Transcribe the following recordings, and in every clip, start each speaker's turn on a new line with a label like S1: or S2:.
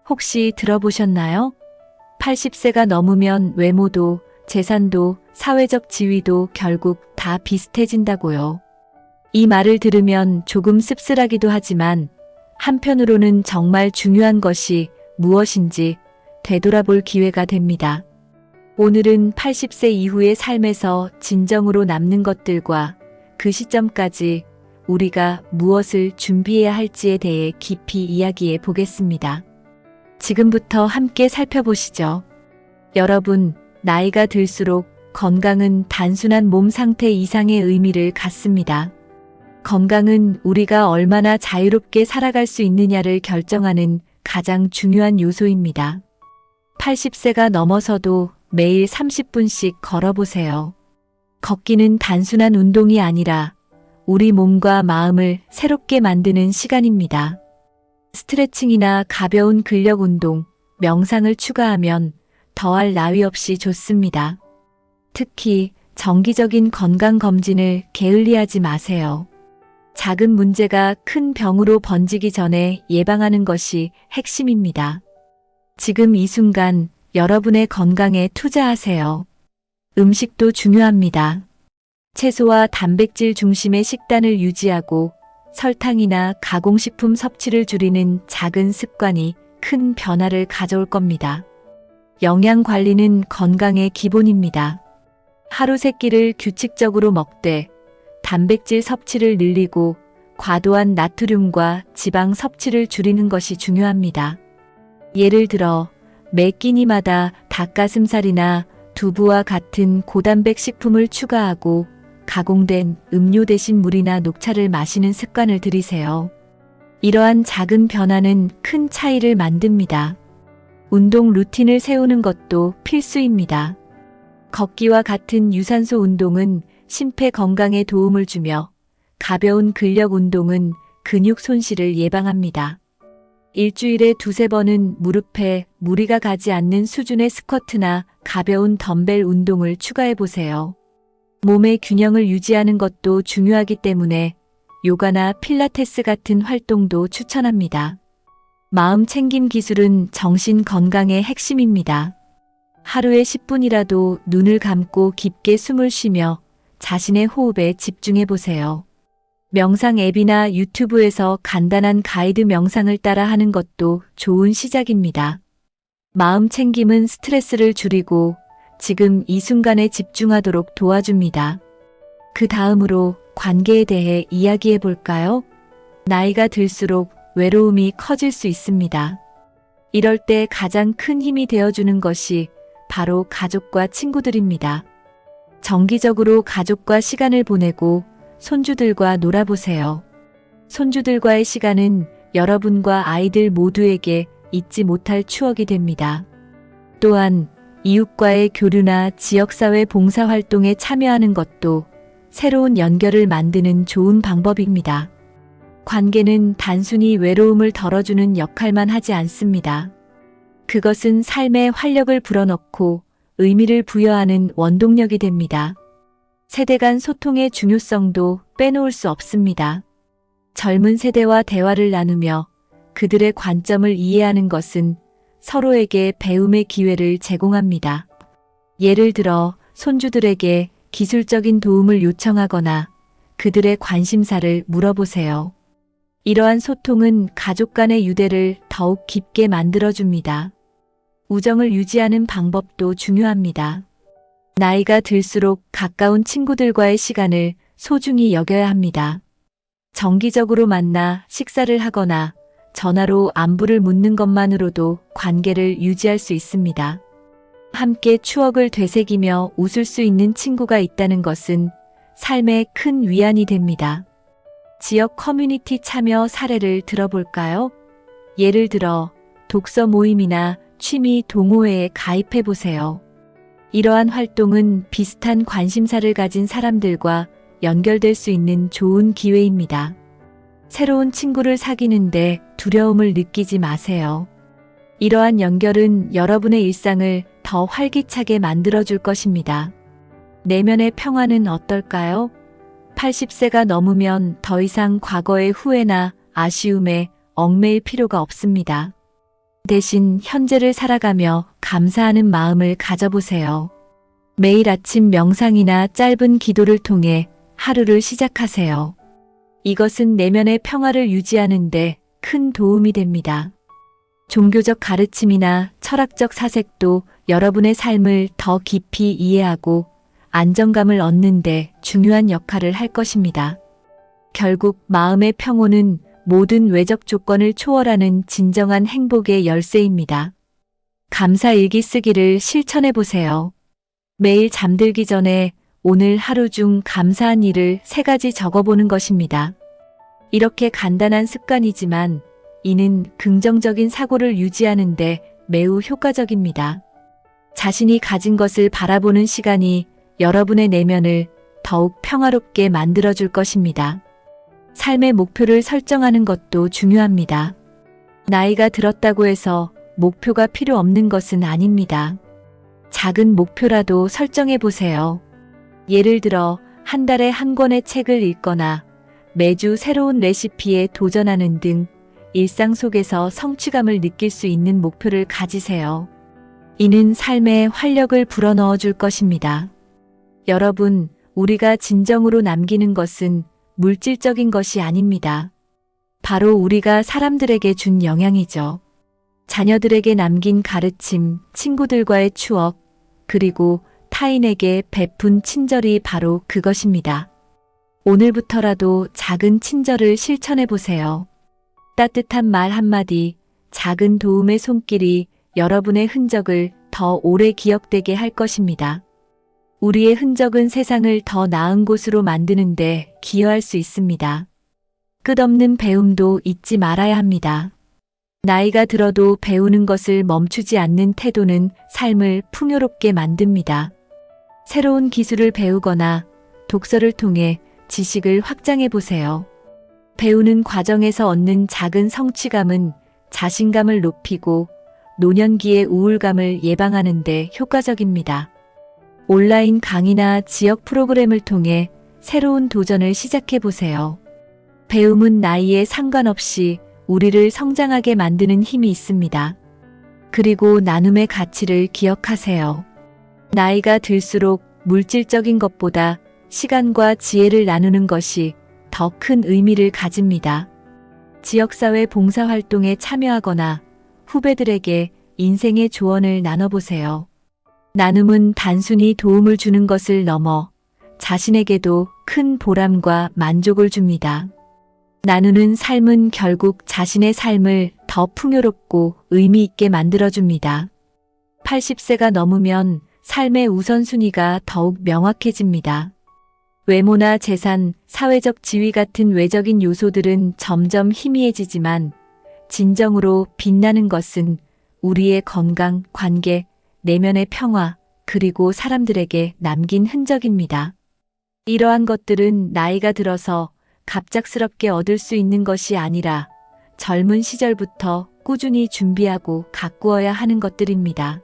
S1: 혹시 들어보셨나요? 80세가 넘으면 외모도, 재산도, 사회적 지위도 결국 다 비슷해진다고요. 이 말을 들으면 조금 씁쓸하기도 하지만 한편으로는 정말 중요한 것이 무엇인지 되돌아볼 기회가 됩니다. 오늘은 80세 이후의 삶에서 진정으로 남는 것들과 그 시점까지 우리가 무엇을 준비해야 할지에 대해 깊이 이야기해 보겠습니다. 지금부터 함께 살펴보시죠. 여러분, 나이가 들수록 건강은 단순한 몸 상태 이상의 의미를 갖습니다. 건강은 우리가 얼마나 자유롭게 살아갈 수 있느냐를 결정하는 가장 중요한 요소입니다. 80세가 넘어서도 매일 30분씩 걸어보세요. 걷기는 단순한 운동이 아니라 우리 몸과 마음을 새롭게 만드는 시간입니다. 스트레칭이나 가벼운 근력 운동, 명상을 추가하면 더할 나위 없이 좋습니다. 특히 정기적인 건강검진을 게을리하지 마세요. 작은 문제가 큰 병으로 번지기 전에 예방하는 것이 핵심입니다. 지금 이 순간 여러분의 건강에 투자하세요. 음식도 중요합니다. 채소와 단백질 중심의 식단을 유지하고 설탕이나 가공식품 섭취를 줄이는 작은 습관이 큰 변화를 가져올 겁니다. 영양 관리는 건강의 기본입니다. 하루 3끼를 규칙적으로 먹되 단백질 섭취를 늘리고 과도한 나트륨과 지방 섭취를 줄이는 것이 중요합니다. 예를 들어 매 끼니마다 닭가슴살이나 두부와 같은 고단백 식품을 추가하고 가공된 음료 대신 물이나 녹차를 마시는 습관을 들이세요. 이러한 작은 변화는 큰 차이를 만듭니다. 운동 루틴을 세우는 것도 필수입니다. 걷기와 같은 유산소 운동은 심폐 건강에 도움을 주며 가벼운 근력 운동은 근육 손실을 예방합니다. 일주일에 2~3번은 무릎에 무리가 가지 않는 수준의 스쿼트나 가벼운 덤벨 운동을 추가해 보세요. 몸의 균형을 유지하는 것도 중요하기 때문에 요가나 필라테스 같은 활동도 추천합니다. 마음 챙김 기술은 정신 건강의 핵심입니다. 하루에 10분이라도 눈을 감고 깊게 숨을 쉬며 자신의 호흡에 집중해 보세요. 명상 앱이나 유튜브에서 간단한 가이드 명상을 따라 하는 것도 좋은 시작입니다. 마음 챙김은 스트레스를 줄이고 지금 이 순간에 집중하도록 도와줍니다. 그 다음으로 관계에 대해 이야기해 볼까요? 나이가 들수록 외로움이 커질 수 있습니다. 이럴 때 가장 큰 힘이 되어주는 것이 바로 가족과 친구들입니다. 정기적으로 가족과 시간을 보내고 손주들과 놀아보세요. 손주들과의 시간은 여러분과 아이들 모두에게 잊지 못할 추억이 됩니다. 또한 이웃과의 교류나 지역사회 봉사활동에 참여하는 것도 새로운 연결을 만드는 좋은 방법입니다. 관계는 단순히 외로움을 덜어주는 역할만 하지 않습니다. 그것은 삶에 활력을 불어넣고 의미를 부여하는 원동력이 됩니다. 세대 간 소통의 중요성도 빼놓을 수 없습니다. 젊은 세대와 대화를 나누며 그들의 관점을 이해하는 것은 서로에게 배움의 기회를 제공합니다. 예를 들어 손주들에게 기술적인 도움을 요청하거나 그들의 관심사를 물어보세요. 이러한 소통은 가족 간의 유대를 더욱 깊게 만들어줍니다. 우정을 유지하는 방법도 중요합니다. 나이가 들수록 가까운 친구들과의 시간을 소중히 여겨야 합니다. 정기적으로 만나 식사를 하거나 전화로 안부를 묻는 것만으로도 관계를 유지할 수 있습니다. 함께 추억을 되새기며 웃을 수 있는 친구가 있다는 것은 삶에 큰 위안이 됩니다. 지역 커뮤니티 참여 사례를 들어볼까요? 예를 들어 독서 모임이나 취미 동호회에 가입해 보세요. 이러한 활동은 비슷한 관심사를 가진 사람들과 연결될 수 있는 좋은 기회입니다. 새로운 친구를 사귀는데 두려움을 느끼지 마세요. 이러한 연결은 여러분의 일상을 더 활기차게 만들어줄 것입니다. 내면의 평화는 어떨까요? 80세가 넘으면 더 이상 과거의 후회나 아쉬움에 얽매일 필요가 없습니다. 대신 현재를 살아가며 감사하는 마음을 가져보세요. 매일 아침 명상이나 짧은 기도를 통해 하루를 시작하세요. 이것은 내면의 평화를 유지하는 데 큰 도움이 됩니다. 종교적 가르침이나 철학적 사색도 여러분의 삶을 더 깊이 이해하고 안정감을 얻는 데 중요한 역할을 할 것입니다. 결국 마음의 평온은 모든 외적 조건을 초월하는 진정한 행복의 열쇠입니다. 감사 일기 쓰기를 실천해 보세요. 매일 잠들기 전에 오늘 하루 중 감사한 일을 3가지 적어보는 것입니다. 이렇게 간단한 습관이지만 이는 긍정적인 사고를 유지하는 데 매우 효과적입니다. 자신이 가진 것을 바라보는 시간이 여러분의 내면을 더욱 평화롭게 만들어줄 것입니다. 삶의 목표를 설정하는 것도 중요합니다. 나이가 들었다고 해서 목표가 필요 없는 것은 아닙니다. 작은 목표라도 설정해 보세요. 예를 들어 한 달에 한 권의 책을 읽거나 매주 새로운 레시피에 도전하는 등 일상 속에서 성취감을 느낄 수 있는 목표를 가지세요. 이는 삶에 활력을 불어넣어 줄 것입니다. 여러분, 우리가 진정으로 남기는 것은 물질적인 것이 아닙니다. 바로 우리가 사람들에게 준 영향이죠. 자녀들에게 남긴 가르침, 친구들과의 추억, 그리고 타인에게 베푼 친절이 바로 그것입니다. 오늘부터라도 작은 친절을 실천해 보세요. 따뜻한 말 한마디, 작은 도움의 손길이 여러분의 흔적을 더 오래 기억되게 할 것입니다. 우리의 흔적은 세상을 더 나은 곳으로 만드는데 기여할 수 있습니다. 끝없는 배움도 잊지 말아야 합니다. 나이가 들어도 배우는 것을 멈추지 않는 태도는 삶을 풍요롭게 만듭니다. 새로운 기술을 배우거나 독서를 통해 지식을 확장해 보세요. 배우는 과정에서 얻는 작은 성취감은 자신감을 높이고 노년기의 우울감을 예방하는 데 효과적입니다. 온라인 강의나 지역 프로그램을 통해 새로운 도전을 시작해 보세요. 배움은 나이에 상관없이 우리를 성장하게 만드는 힘이 있습니다. 그리고 나눔의 가치를 기억하세요. 나이가 들수록 물질적인 것보다 시간과 지혜를 나누는 것이 더 큰 의미를 가집니다. 지역사회 봉사활동에 참여하거나 후배들에게 인생의 조언을 나눠보세요. 나눔은 단순히 도움을 주는 것을 넘어 자신에게도 큰 보람과 만족을 줍니다. 나누는 삶은 결국 자신의 삶을 더 풍요롭고 의미 있게 만들어줍니다. 80세가 넘으면 삶의 우선순위가 더욱 명확해집니다. 외모나 재산, 사회적 지위 같은 외적인 요소들은 점점 희미해지지만 진정으로 빛나는 것은 우리의 건강, 관계, 내면의 평화, 그리고 사람들에게 남긴 흔적입니다. 이러한 것들은 나이가 들어서 갑작스럽게 얻을 수 있는 것이 아니라 젊은 시절부터 꾸준히 준비하고 가꾸어야 하는 것들입니다.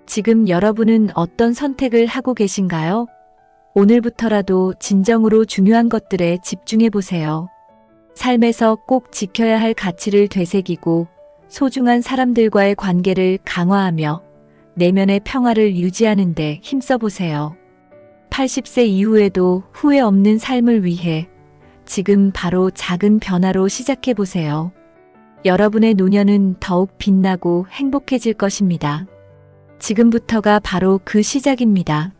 S1: 지금 여러분은 어떤 선택을 하고 계신가요? 오늘부터라도 진정으로 중요한 것들에 집중해 보세요. 삶에서 꼭 지켜야 할 가치를 되새기고 소중한 사람들과의 관계를 강화하며 내면의 평화를 유지하는 데 힘써 보세요. 80세 이후에도 후회 없는 삶을 위해 지금 바로 작은 변화로 시작해 보세요. 여러분의 노년은 더욱 빛나고 행복해질 것입니다. 지금부터가 바로 그 시작입니다.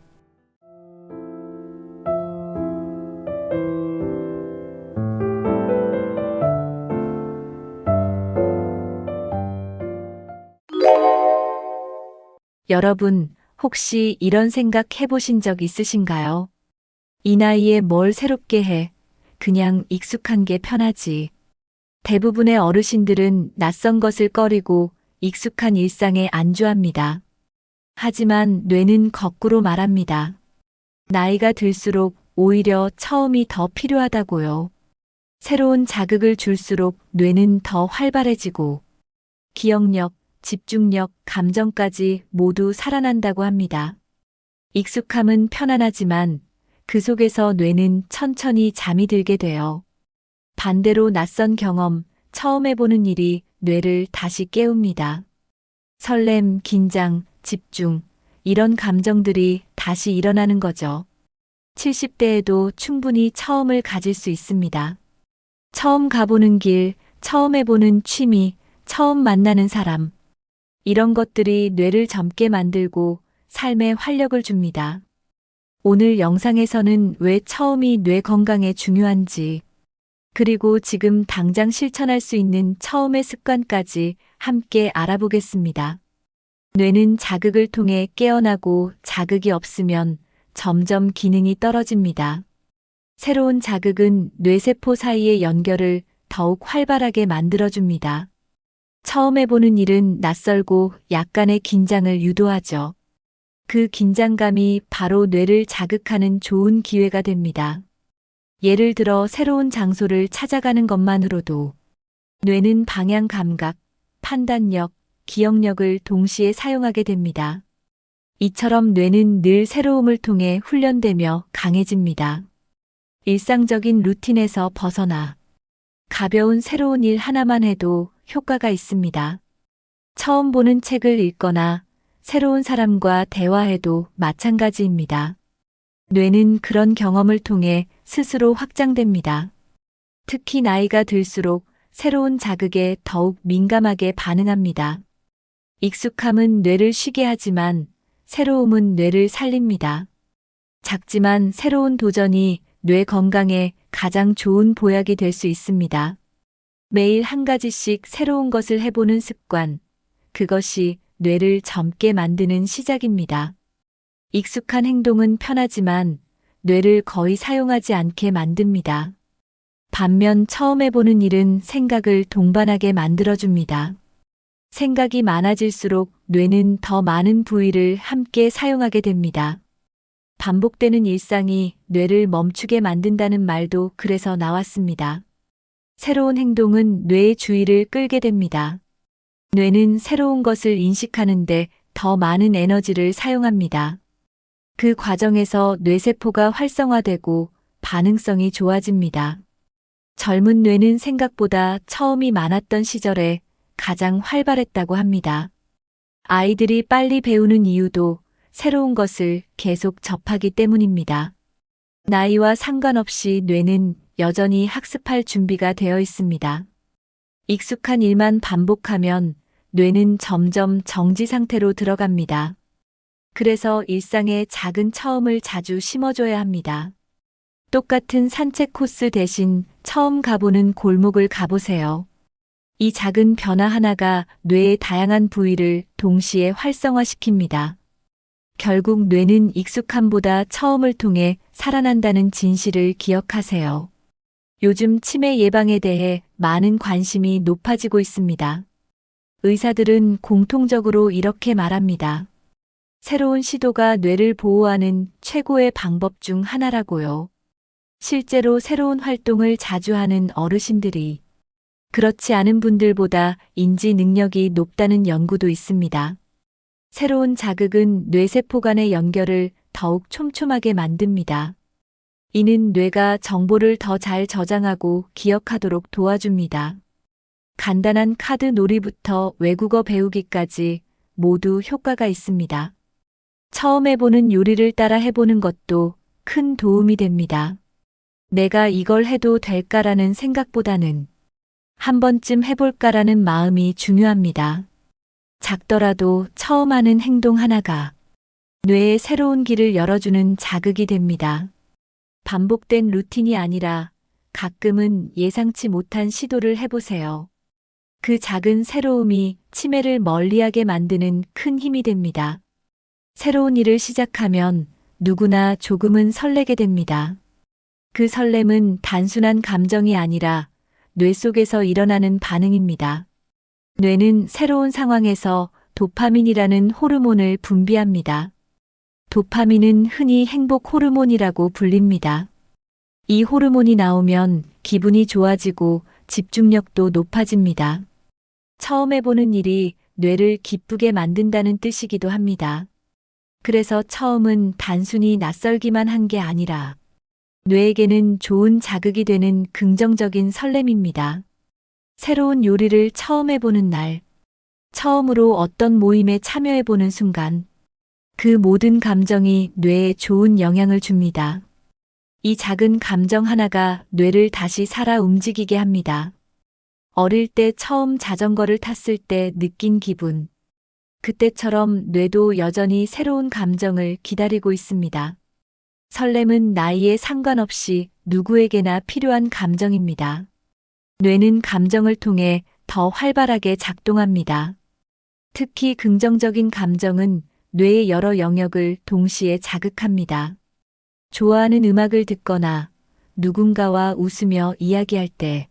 S1: 여러분, 혹시 이런 생각 해보신 적 있으신가요? 이 나이에 뭘 새롭게 해? 그냥 익숙한 게 편하지. 대부분의 어르신들은 낯선 것을 꺼리고 익숙한 일상에 안주합니다. 하지만 뇌는 거꾸로 말합니다. 나이가 들수록 오히려 처음이 더 필요하다고요. 새로운 자극을 줄수록 뇌는 더 활발해지고 기억력, 집중력, 감정까지 모두 살아난다고 합니다. 익숙함은 편안하지만 그 속에서 뇌는 천천히 잠이 들게 돼요. 반대로 낯선 경험, 처음 해보는 일이 뇌를 다시 깨웁니다. 설렘, 긴장, 집중, 이런 감정들이 다시 일어나는 거죠. 70대에도 충분히 처음을 가질 수 있습니다. 처음 가보는 길, 처음 해보는 취미, 처음 만나는 사람. 이런 것들이 뇌를 젊게 만들고 삶에 활력을 줍니다. 오늘 영상에서는 왜 처음이 뇌 건강에 중요한지, 그리고 지금 당장 실천할 수 있는 처음의 습관까지 함께 알아보겠습니다. 뇌는 자극을 통해 깨어나고 자극이 없으면 점점 기능이 떨어집니다. 새로운 자극은 뇌세포 사이의 연결을 더욱 활발하게 만들어줍니다. 처음 해보는 일은 낯설고 약간의 긴장을 유도하죠. 그 긴장감이 바로 뇌를 자극하는 좋은 기회가 됩니다. 예를 들어 새로운 장소를 찾아가는 것만으로도 뇌는 방향 감각, 판단력, 기억력을 동시에 사용하게 됩니다. 이처럼 뇌는 늘 새로움을 통해 훈련되며 강해집니다. 일상적인 루틴에서 벗어나 가벼운 새로운 일 하나만 해도 효과가 있습니다. 처음 보는 책을 읽거나 새로운 사람과 대화해도 마찬가지입니다. 뇌는 그런 경험을 통해 스스로 확장됩니다. 특히 나이가 들수록 새로운 자극에 더욱 민감하게 반응합니다. 익숙함은 뇌를 쉬게 하지만 새로움은 뇌를 살립니다. 작지만 새로운 도전이 뇌 건강에 가장 좋은 보약이 될 수 있습니다. 매일 한 가지씩 새로운 것을 해보는 습관, 그것이 뇌를 젊게 만드는 시작입니다. 익숙한 행동은 편하지만 뇌를 거의 사용하지 않게 만듭니다. 반면 처음 해보는 일은 생각을 동반하게 만들어줍니다. 생각이 많아질수록 뇌는 더 많은 부위를 함께 사용하게 됩니다. 반복되는 일상이 뇌를 멈추게 만든다는 말도 그래서 나왔습니다. 새로운 행동은 뇌의 주의를 끌게 됩니다. 뇌는 새로운 것을 인식하는데 더 많은 에너지를 사용합니다. 그 과정에서 뇌세포가 활성화되고 반응성이 좋아집니다. 젊은 뇌는 생각보다 처음이 많았던 시절에 가장 활발했다고 합니다. 아이들이 빨리 배우는 이유도 새로운 것을 계속 접하기 때문입니다. 나이와 상관없이 뇌는 여전히 학습할 준비가 되어 있습니다. 익숙한 일만 반복하면 뇌는 점점 정지 상태로 들어갑니다. 그래서 일상에 작은 처음을 자주 심어줘야 합니다. 똑같은 산책 코스 대신 처음 가보는 골목을 가보세요. 이 작은 변화 하나가 뇌의 다양한 부위를 동시에 활성화시킵니다. 결국 뇌는 익숙함보다 처음을 통해 살아난다는 진실을 기억하세요. 요즘 치매 예방에 대해 많은 관심이 높아지고 있습니다. 의사들은 공통적으로 이렇게 말합니다. 새로운 시도가 뇌를 보호하는 최고의 방법 중 하나라고요. 실제로 새로운 활동을 자주 하는 어르신들이 그렇지 않은 분들보다 인지 능력이 높다는 연구도 있습니다. 새로운 자극은 뇌세포 간의 연결을 더욱 촘촘하게 만듭니다. 이는 뇌가 정보를 더 잘 저장하고 기억하도록 도와줍니다. 간단한 카드 놀이부터 외국어 배우기까지 모두 효과가 있습니다. 처음 해보는 요리를 따라 해보는 것도 큰 도움이 됩니다. 내가 이걸 해도 될까라는 생각보다는 한 번쯤 해볼까라는 마음이 중요합니다. 작더라도 처음 하는 행동 하나가 뇌의 새로운 길을 열어주는 자극이 됩니다. 반복된 루틴이 아니라 가끔은 예상치 못한 시도를 해보세요. 그 작은 새로움이 치매를 멀리하게 만드는 큰 힘이 됩니다. 새로운 일을 시작하면 누구나 조금은 설레게 됩니다. 그 설렘은 단순한 감정이 아니라 뇌 속에서 일어나는 반응입니다. 뇌는 새로운 상황에서 도파민이라는 호르몬을 분비합니다. 도파민은 흔히 행복 호르몬이라고 불립니다. 이 호르몬이 나오면 기분이 좋아지고 집중력도 높아집니다. 처음 해보는 일이 뇌를 기쁘게 만든다는 뜻이기도 합니다. 그래서 처음은 단순히 낯설기만 한 게 아니라 뇌에게는 좋은 자극이 되는 긍정적인 설렘입니다. 새로운 요리를 처음 해보는 날, 처음으로 어떤 모임에 참여해보는 순간, 그 모든 감정이 뇌에 좋은 영향을 줍니다. 이 작은 감정 하나가 뇌를 다시 살아 움직이게 합니다. 어릴 때 처음 자전거를 탔을 때 느낀 기분. 그때처럼 뇌도 여전히 새로운 감정을 기다리고 있습니다. 설렘은 나이에 상관없이 누구에게나 필요한 감정입니다. 뇌는 감정을 통해 더 활발하게 작동합니다. 특히 긍정적인 감정은 뇌의 여러 영역을 동시에 자극합니다. 좋아하는 음악을 듣거나 누군가와 웃으며 이야기할 때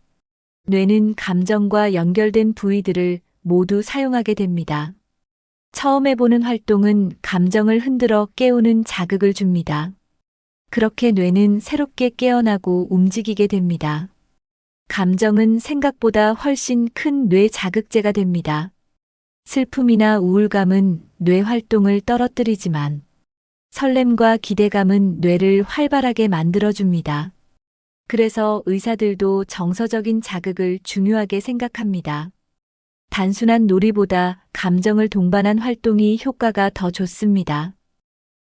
S1: 뇌는 감정과 연결된 부위들을 모두 사용하게 됩니다. 처음 해보는 활동은 감정을 흔들어 깨우는 자극을 줍니다. 그렇게 뇌는 새롭게 깨어나고 움직이게 됩니다. 감정은 생각보다 훨씬 큰 뇌 자극제가 됩니다. 슬픔이나 우울감은 뇌 활동을 떨어뜨리지만 설렘과 기대감은 뇌를 활발하게 만들어줍니다. 그래서 의사들도 정서적인 자극을 중요하게 생각합니다. 단순한 놀이보다 감정을 동반한 활동이 효과가 더 좋습니다.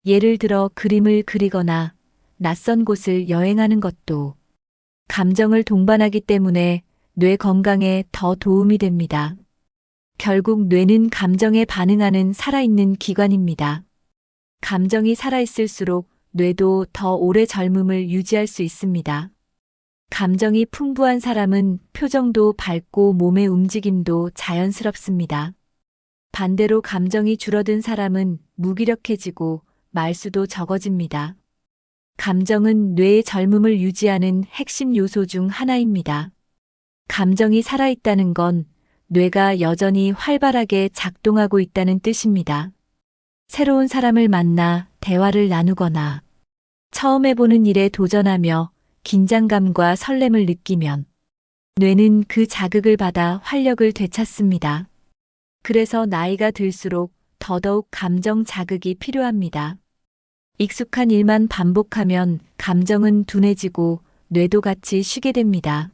S1: 예를 들어 그림을 그리거나 낯선 곳을 여행하는 것도 감정을 동반하기 때문에 뇌 건강에 더 도움이 됩니다. 결국 뇌는 감정에 반응하는 살아있는 기관입니다. 감정이 살아있을수록 뇌도 더 오래 젊음을 유지할 수 있습니다. 감정이 풍부한 사람은 표정도 밝고 몸의 움직임도 자연스럽습니다. 반대로 감정이 줄어든 사람은 무기력해지고 말수도 적어집니다. 감정은 뇌의 젊음을 유지하는 핵심 요소 중 하나입니다. 감정이 살아있다는 건 뇌가 여전히 활발하게 작동하고 있다는 뜻입니다. 새로운 사람을 만나 대화를 나누거나 처음 해보는 일에 도전하며 긴장감과 설렘을 느끼면 뇌는 그 자극을 받아 활력을 되찾습니다. 그래서 나이가 들수록 더더욱 감정 자극이 필요합니다. 익숙한 일만 반복하면 감정은 둔해지고 뇌도 같이 쉬게 됩니다.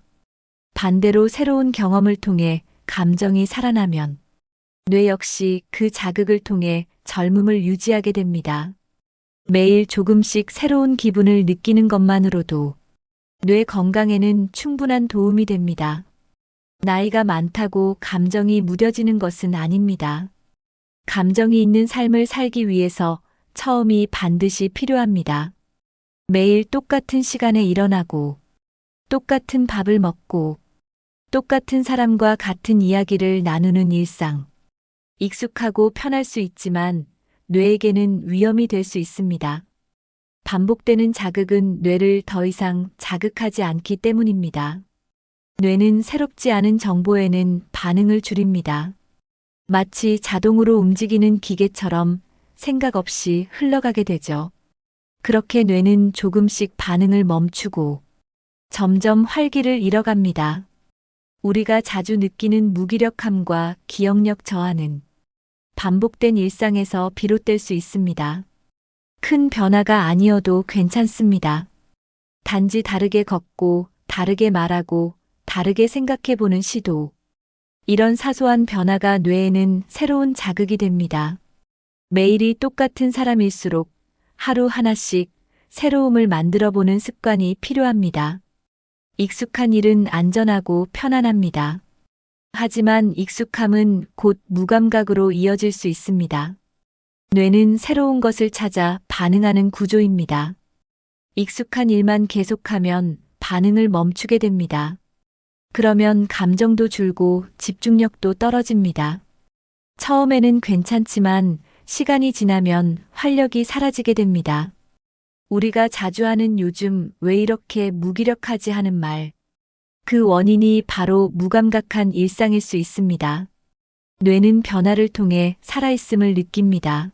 S1: 반대로 새로운 경험을 통해 감정이 살아나면 뇌 역시 그 자극을 통해 젊음을 유지하게 됩니다. 매일 조금씩 새로운 기분을 느끼는 것만으로도 뇌 건강에는 충분한 도움이 됩니다. 나이가 많다고 감정이 무뎌지는 것은 아닙니다. 감정이 있는 삶을 살기 위해서 처음이 반드시 필요합니다. 매일 똑같은 시간에 일어나고, 똑같은 밥을 먹고, 똑같은 사람과 같은 이야기를 나누는 일상. 익숙하고 편할 수 있지만 뇌에게는 위험이 될 수 있습니다. 반복되는 자극은 뇌를 더 이상 자극하지 않기 때문입니다. 뇌는 새롭지 않은 정보에는 반응을 줄입니다. 마치 자동으로 움직이는 기계처럼 생각 없이 흘러가게 되죠. 그렇게 뇌는 조금씩 반응을 멈추고 점점 활기를 잃어갑니다. 우리가 자주 느끼는 무기력함과 기억력 저하는 반복된 일상에서 비롯될 수 있습니다. 큰 변화가 아니어도 괜찮습니다. 단지 다르게 걷고, 다르게 말하고, 다르게 생각해보는 시도. 이런 사소한 변화가 뇌에는 새로운 자극이 됩니다. 매일이 똑같은 사람일수록 하루 하나씩 새로움을 만들어보는 습관이 필요합니다. 익숙한 일은 안전하고 편안합니다. 하지만 익숙함은 곧 무감각으로 이어질 수 있습니다. 뇌는 새로운 것을 찾아 반응하는 구조입니다. 익숙한 일만 계속하면 반응을 멈추게 됩니다. 그러면 감정도 줄고 집중력도 떨어집니다. 처음에는 괜찮지만 시간이 지나면 활력이 사라지게 됩니다. 우리가 자주 하는 요즘 왜 이렇게 무기력하지 하는 말. 그 원인이 바로 무감각한 일상일 수 있습니다. 뇌는 변화를 통해 살아있음을 느낍니다.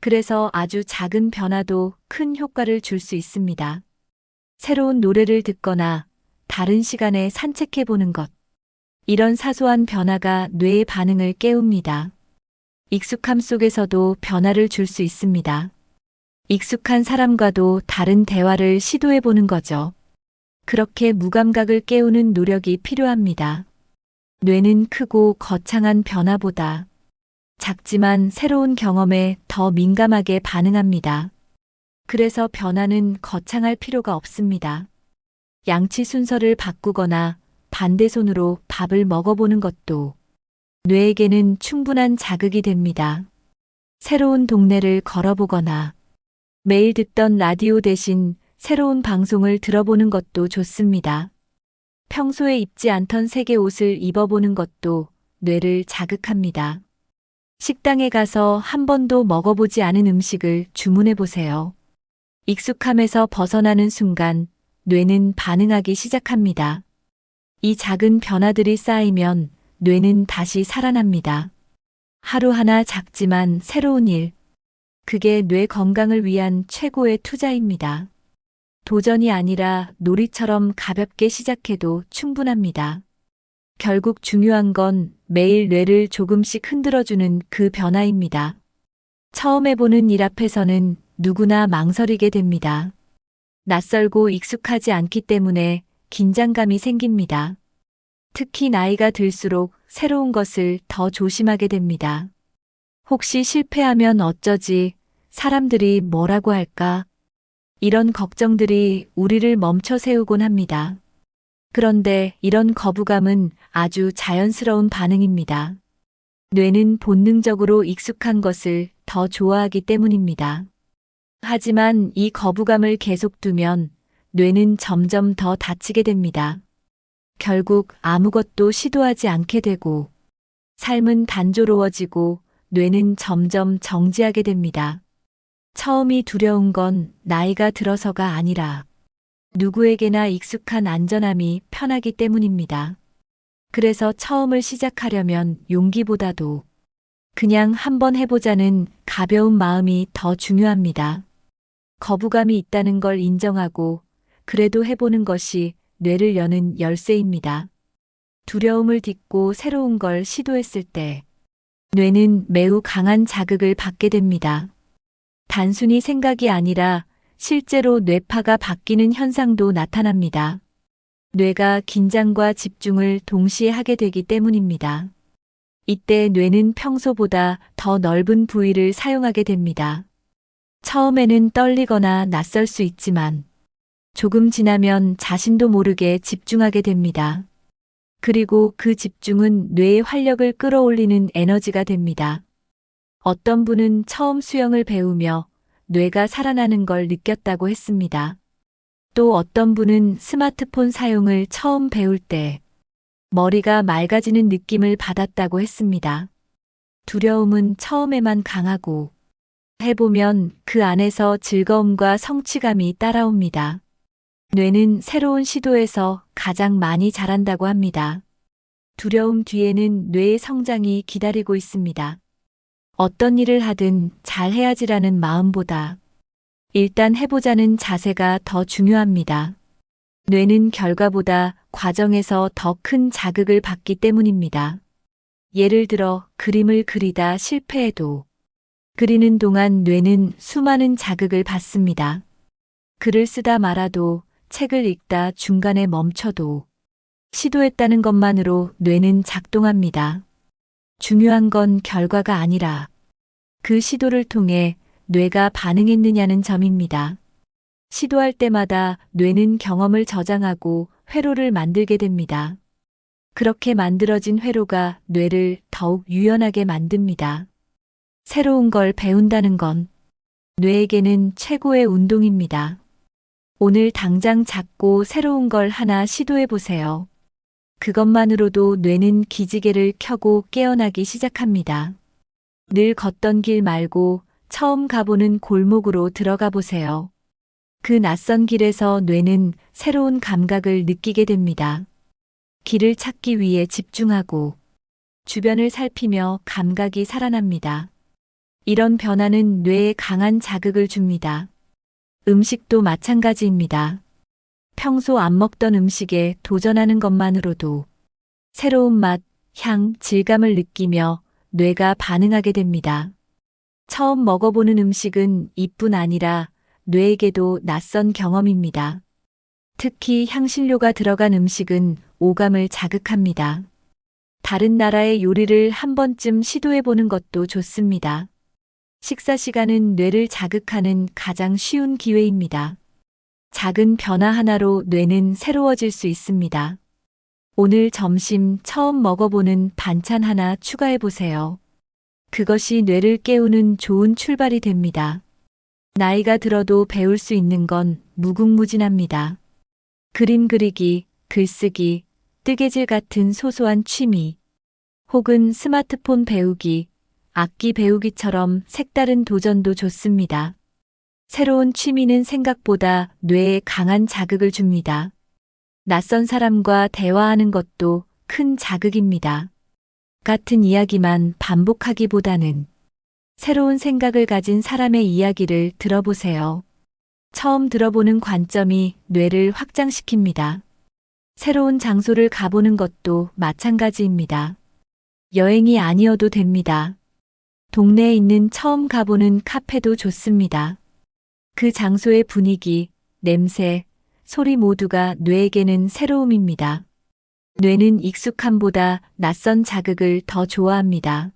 S1: 그래서 아주 작은 변화도 큰 효과를 줄 수 있습니다. 새로운 노래를 듣거나 다른 시간에 산책해 보는 것. 이런 사소한 변화가 뇌의 반응을 깨웁니다. 익숙함 속에서도 변화를 줄 수 있습니다. 익숙한 사람과도 다른 대화를 시도해 보는 거죠. 그렇게 무감각을 깨우는 노력이 필요합니다. 뇌는 크고 거창한 변화보다 작지만 새로운 경험에 더 민감하게 반응합니다. 그래서 변화는 거창할 필요가 없습니다. 양치 순서를 바꾸거나 반대손으로 밥을 먹어보는 것도 뇌에게는 충분한 자극이 됩니다. 새로운 동네를 걸어보거나 매일 듣던 라디오 대신 새로운 방송을 들어보는 것도 좋습니다. 평소에 입지 않던 색의 옷을 입어보는 것도 뇌를 자극합니다. 식당에 가서 한 번도 먹어보지 않은 음식을 주문해 보세요. 익숙함에서 벗어나는 순간 뇌는 반응하기 시작합니다. 이 작은 변화들이 쌓이면 뇌는 다시 살아납니다. 하루하나 작지만 새로운 일, 그게 뇌 건강을 위한 최고의 투자입니다. 도전이 아니라 놀이처럼 가볍게 시작해도 충분합니다. 결국 중요한 건 매일 뇌를 조금씩 흔들어주는 그 변화입니다. 처음 해보는 일 앞에서는 누구나 망설이게 됩니다. 낯설고 익숙하지 않기 때문에 긴장감이 생깁니다. 특히 나이가 들수록 새로운 것을 더 조심하게 됩니다. 혹시 실패하면 어쩌지? 사람들이 뭐라고 할까? 이런 걱정들이 우리를 멈춰 세우곤 합니다. 그런데 이런 거부감은 아주 자연스러운 반응입니다. 뇌는 본능적으로 익숙한 것을 더 좋아하기 때문입니다. 하지만 이 거부감을 계속 두면 뇌는 점점 더 다치게 됩니다. 결국 아무것도 시도하지 않게 되고 삶은 단조로워지고 뇌는 점점 정지하게 됩니다. 처음이 두려운 건 나이가 들어서가 아니라 누구에게나 익숙한 안전함이 편하기 때문입니다. 그래서 처음을 시작하려면 용기보다도 그냥 한번 해보자는 가벼운 마음이 더 중요합니다. 거부감이 있다는 걸 인정하고 그래도 해보는 것이 뇌를 여는 열쇠입니다. 두려움을 딛고 새로운 걸 시도했을 때 뇌는 매우 강한 자극을 받게 됩니다. 단순히 생각이 아니라 실제로 뇌파가 바뀌는 현상도 나타납니다. 뇌가 긴장과 집중을 동시에 하게 되기 때문입니다. 이때 뇌는 평소보다 더 넓은 부위를 사용하게 됩니다. 처음에는 떨리거나 낯설 수 있지만 조금 지나면 자신도 모르게 집중하게 됩니다. 그리고 그 집중은 뇌의 활력을 끌어올리는 에너지가 됩니다. 어떤 분은 처음 수영을 배우며 뇌가 살아나는 걸 느꼈다고 했습니다. 또 어떤 분은 스마트폰 사용을 처음 배울 때 머리가 맑아지는 느낌을 받았다고 했습니다. 두려움은 처음에만 강하고 해보면 그 안에서 즐거움과 성취감이 따라옵니다. 뇌는 새로운 시도에서 가장 많이 자란다고 합니다. 두려움 뒤에는 뇌의 성장이 기다리고 있습니다. 어떤 일을 하든 잘해야지라는 마음보다 일단 해보자는 자세가 더 중요합니다. 뇌는 결과보다 과정에서 더 큰 자극을 받기 때문입니다. 예를 들어 그림을 그리다 실패해도 그리는 동안 뇌는 수많은 자극을 받습니다. 글을 쓰다 말아도 책을 읽다 중간에 멈춰도 시도했다는 것만으로 뇌는 작동합니다. 중요한 건 결과가 아니라 그 시도를 통해 뇌가 반응했느냐는 점입니다. 시도할 때마다 뇌는 경험을 저장하고 회로를 만들게 됩니다. 그렇게 만들어진 회로가 뇌를 더욱 유연하게 만듭니다. 새로운 걸 배운다는 건 뇌에게는 최고의 운동입니다. 오늘 당장 작고 새로운 걸 하나 시도해 보세요. 그것만으로도 뇌는 기지개를 켜고 깨어나기 시작합니다. 늘 걷던 길 말고 처음 가보는 골목으로 들어가 보세요. 그 낯선 길에서 뇌는 새로운 감각을 느끼게 됩니다. 길을 찾기 위해 집중하고 주변을 살피며 감각이 살아납니다. 이런 변화는 뇌에 강한 자극을 줍니다. 음식도 마찬가지입니다. 평소 안 먹던 음식에 도전하는 것만으로도 새로운 맛, 향, 질감을 느끼며 뇌가 반응하게 됩니다. 처음 먹어보는 음식은 이뿐 아니라 뇌에게도 낯선 경험입니다. 특히 향신료가 들어간 음식은 오감을 자극합니다. 다른 나라의 요리를 한 번쯤 시도해보는 것도 좋습니다. 식사 시간은 뇌를 자극하는 가장 쉬운 기회입니다. 작은 변화 하나로 뇌는 새로워질 수 있습니다. 오늘 점심 처음 먹어보는 반찬 하나 추가해보세요. 그것이 뇌를 깨우는 좋은 출발이 됩니다. 나이가 들어도 배울 수 있는 건 무궁무진합니다. 그림 그리기, 글쓰기, 뜨개질 같은 소소한 취미, 혹은 스마트폰 배우기, 악기 배우기처럼 색다른 도전도 좋습니다. 새로운 취미는 생각보다 뇌에 강한 자극을 줍니다. 낯선 사람과 대화하는 것도 큰 자극입니다. 같은 이야기만 반복하기보다는 새로운 생각을 가진 사람의 이야기를 들어보세요. 처음 들어보는 관점이 뇌를 확장시킵니다. 새로운 장소를 가보는 것도 마찬가지입니다. 여행이 아니어도 됩니다. 동네에 있는 처음 가보는 카페도 좋습니다. 그 장소의 분위기, 냄새, 소리 모두가 뇌에게는 새로움입니다. 뇌는 익숙함보다 낯선 자극을 더 좋아합니다.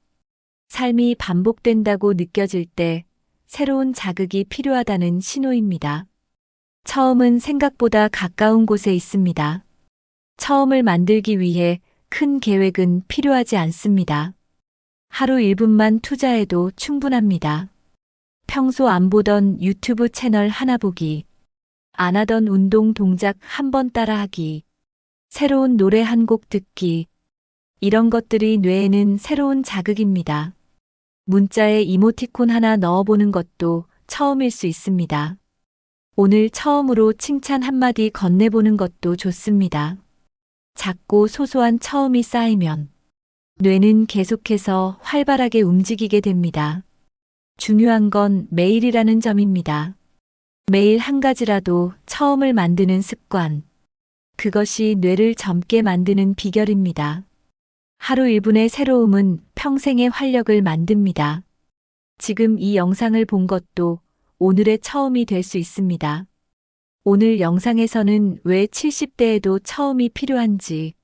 S1: 삶이 반복된다고 느껴질 때 새로운 자극이 필요하다는 신호입니다. 처음은 생각보다 가까운 곳에 있습니다. 처음을 만들기 위해 큰 계획은 필요하지 않습니다. 하루 1분만 투자해도 충분합니다. 평소 안 보던 유튜브 채널 하나 보기, 안 하던 운동 동작 한 번 따라하기, 새로운 노래 한 곡 듣기, 이런 것들이 뇌에는 새로운 자극입니다. 문자에 이모티콘 하나 넣어보는 것도 처음일 수 있습니다. 오늘 처음으로 칭찬 한마디 건네보는 것도 좋습니다. 작고 소소한 처음이 쌓이면 뇌는 계속해서 활발하게 움직이게 됩니다. 중요한 건 매일이라는 점입니다. 매일 한 가지라도 처음을 만드는 습관. 그것이 뇌를 젊게 만드는 비결입니다. 하루 1분의 새로움은 평생의 활력을 만듭니다. 지금 이 영상을 본 것도 오늘의 처음이 될 수 있습니다. 오늘 영상에서는 왜 70대에도 처음이 필요한지,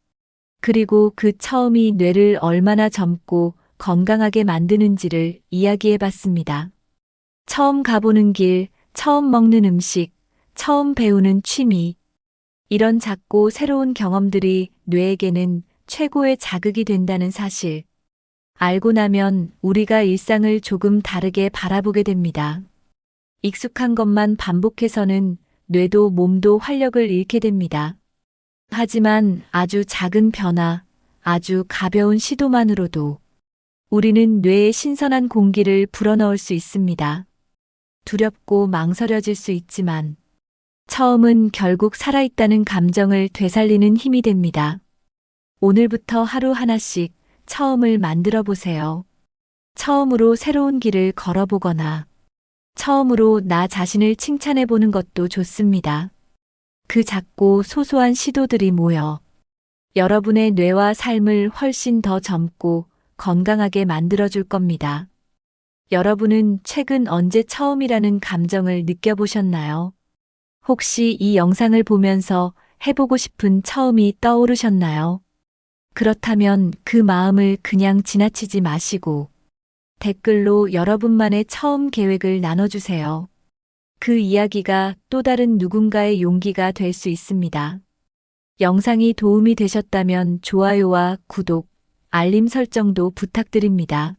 S1: 그리고 그 처음이 뇌를 얼마나 젊고 건강하게 만드는지를 이야기해 봤습니다. 처음 가보는 길, 처음 먹는 음식, 처음 배우는 취미, 이런 작고 새로운 경험들이 뇌에게는 최고의 자극이 된다는 사실. 알고 나면 우리가 일상을 조금 다르게 바라보게 됩니다. 익숙한 것만 반복해서는 뇌도 몸도 활력을 잃게 됩니다. 하지만 아주 작은 변화, 아주 가벼운 시도만으로도 우리는 뇌에 신선한 공기를 불어넣을 수 있습니다. 두렵고 망설여질 수 있지만 처음은 결국 살아있다는 감정을 되살리는 힘이 됩니다. 오늘부터 하루 하나씩 처음을 만들어 보세요. 처음으로 새로운 길을 걸어보거나 처음으로 나 자신을 칭찬해 보는 것도 좋습니다. 그 작고 소소한 시도들이 모여 여러분의 뇌와 삶을 훨씬 더 젊고 건강하게 만들어줄 겁니다. 여러분은 최근 언제 처음이라는 감정을 느껴보셨나요? 혹시 이 영상을 보면서 해보고 싶은 처음이 떠오르셨나요? 그렇다면 그 마음을 그냥 지나치지 마시고 댓글로 여러분만의 처음 계획을 나눠주세요. 그 이야기가 또 다른 누군가의 용기가 될 수 있습니다. 영상이 도움이 되셨다면 좋아요와 구독, 알림 설정도 부탁드립니다.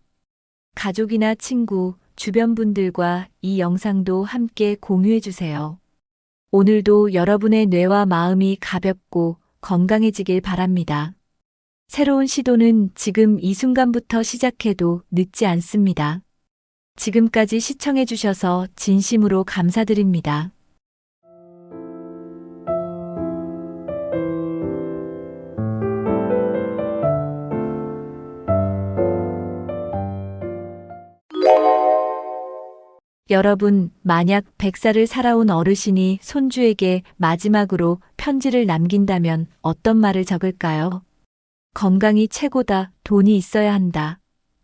S1: 가족이나 친구, 주변 분들과 이 영상도 함께 공유해주세요. 오늘도 여러분의 뇌와 마음이 가볍고 건강해지길 바랍니다. 새로운 시도는 지금 이 순간부터 시작해도 늦지 않습니다. 지금까지 시청해주셔서 진심으로 감사드립니다. 여러분, 만약 100살을 살아온 어르신이 손주에게 마지막으로 편지를 남긴다면 어떤 말을 적을까요? 건강이 최고다, 돈이 있어야 한다,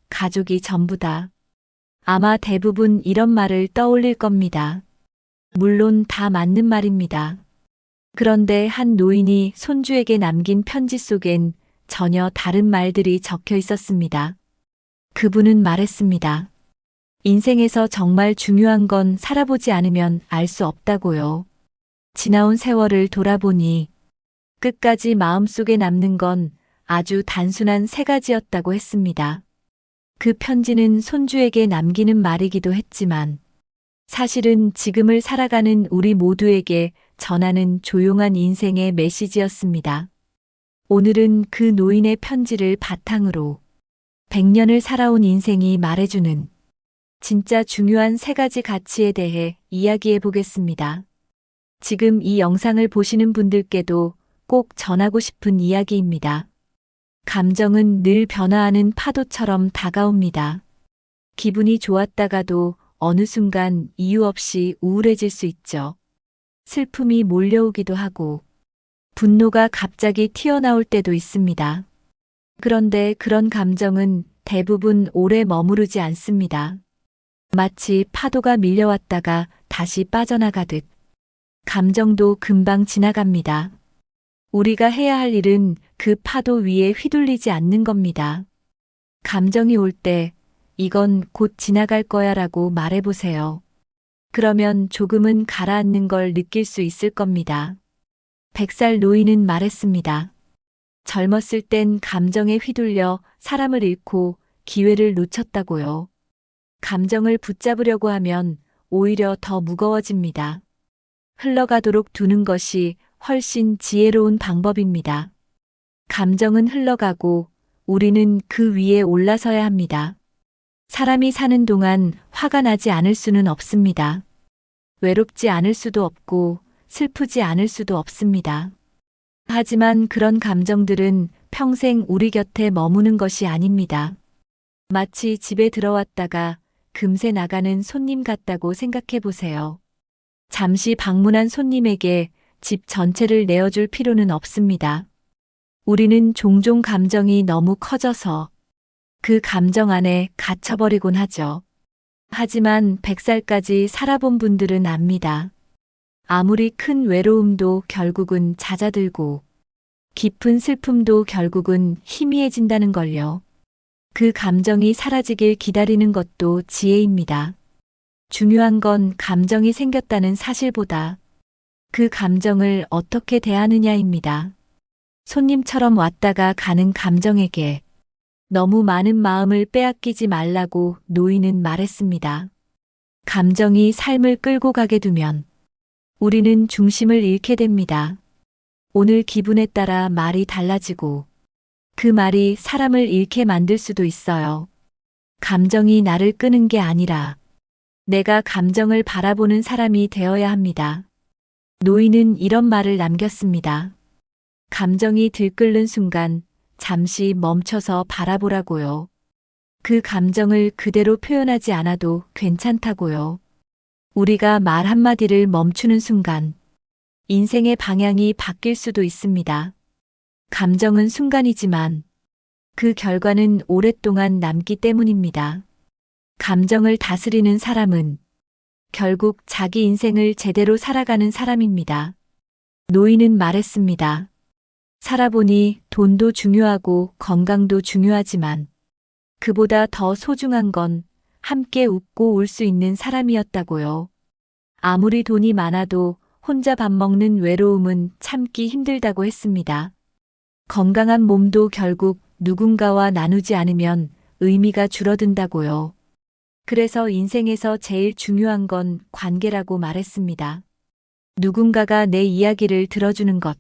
S1: 가족이 전부다. 아마 대부분 이런 말을 떠올릴 겁니다. 물론 다 맞는 말입니다. 그런데 한 노인이 손주에게 남긴 편지 속엔 전혀 다른 말들이 적혀 있었습니다. 그분은 말했습니다. 인생에서 정말 중요한 건 살아보지 않으면 알 수 없다고요. 지나온 세월을 돌아보니 끝까지 마음속에 남는 건 아주 단순한 세 가지였다고 했습니다. 그 편지는 손주에게 남기는 말이기도 했지만 사실은 지금을 살아가는 우리 모두에게 전하는 조용한 인생의 메시지였습니다. 오늘은 그 노인의 편지를 바탕으로 100년을 살아온 인생이 말해주는 진짜 중요한 세 가지 가치에 대해 이야기해 보겠습니다. 지금 이 영상을 보시는 분들께도 꼭 전하고 싶은 이야기입니다. 감정은 늘 변화하는 파도처럼 다가옵니다. 기분이 좋았다가도 어느 순간 이유 없이 우울해질 수 있죠. 슬픔이 몰려오기도 하고 분노가 갑자기 튀어나올 때도 있습니다. 그런데 그런 감정은 대부분 오래 머무르지 않습니다. 마치 파도가 밀려왔다가 다시 빠져나가듯 감정도 금방 지나갑니다. 우리가 해야 할 일은 그 파도 위에 휘둘리지 않는 겁니다. 감정이 올 때 이건 곧 지나갈 거야 라고 말해보세요. 그러면 조금은 가라앉는 걸 느낄 수 있을 겁니다. 100살 노인은 말했습니다. 젊었을 땐 감정에 휘둘려 사람을 잃고 기회를 놓쳤다고요. 감정을 붙잡으려고 하면 오히려 더 무거워집니다. 흘러가도록 두는 것이 훨씬 지혜로운 방법입니다. 감정은 흘러가고 우리는 그 위에 올라서야 합니다. 사람이 사는 동안 화가 나지 않을 수는 없습니다. 외롭지 않을 수도 없고 슬프지 않을 수도 없습니다. 하지만 그런 감정들은 평생 우리 곁에 머무는 것이 아닙니다. 마치 집에 들어왔다가 금세 나가는 손님 같다고 생각해 보세요. 잠시 방문한 손님에게 집 전체를 내어줄 필요는 없습니다. 우리는 종종 감정이 너무 커져서 그 감정 안에 갇혀버리곤 하죠. 하지만 100살까지 살아본 분들은 압니다. 아무리 큰 외로움도 결국은 잦아들고 깊은 슬픔도 결국은 희미해진다는 걸요. 그 감정이 사라지길 기다리는 것도 지혜입니다. 중요한 건 감정이 생겼다는 사실보다 그 감정을 어떻게 대하느냐입니다. 손님처럼 왔다가 가는 감정에게 너무 많은 마음을 빼앗기지 말라고 노인은 말했습니다. 감정이 삶을 끌고 가게 두면 우리는 중심을 잃게 됩니다. 오늘 기분에 따라 말이 달라지고 그 말이 사람을 잃게 만들 수도 있어요. 감정이 나를 끄는 게 아니라 내가 감정을 바라보는 사람이 되어야 합니다. 노인은 이런 말을 남겼습니다. 감정이 들끓는 순간 잠시 멈춰서 바라보라고요. 그 감정을 그대로 표현하지 않아도 괜찮다고요. 우리가 말 한마디를 멈추는 순간 인생의 방향이 바뀔 수도 있습니다. 감정은 순간이지만 그 결과는 오랫동안 남기 때문입니다. 감정을 다스리는 사람은 결국 자기 인생을 제대로 살아가는 사람입니다. 노인은 말했습니다. 살아보니 돈도 중요하고 건강도 중요하지만 그보다 더 소중한 건 함께 웃고 울 수 있는 사람이었다고요. 아무리 돈이 많아도 혼자 밥 먹는 외로움은 참기 힘들다고 했습니다. 건강한 몸도 결국 누군가와 나누지 않으면 의미가 줄어든다고요. 그래서 인생에서 제일 중요한 건 관계라고 말했습니다. 누군가가 내 이야기를 들어주는 것,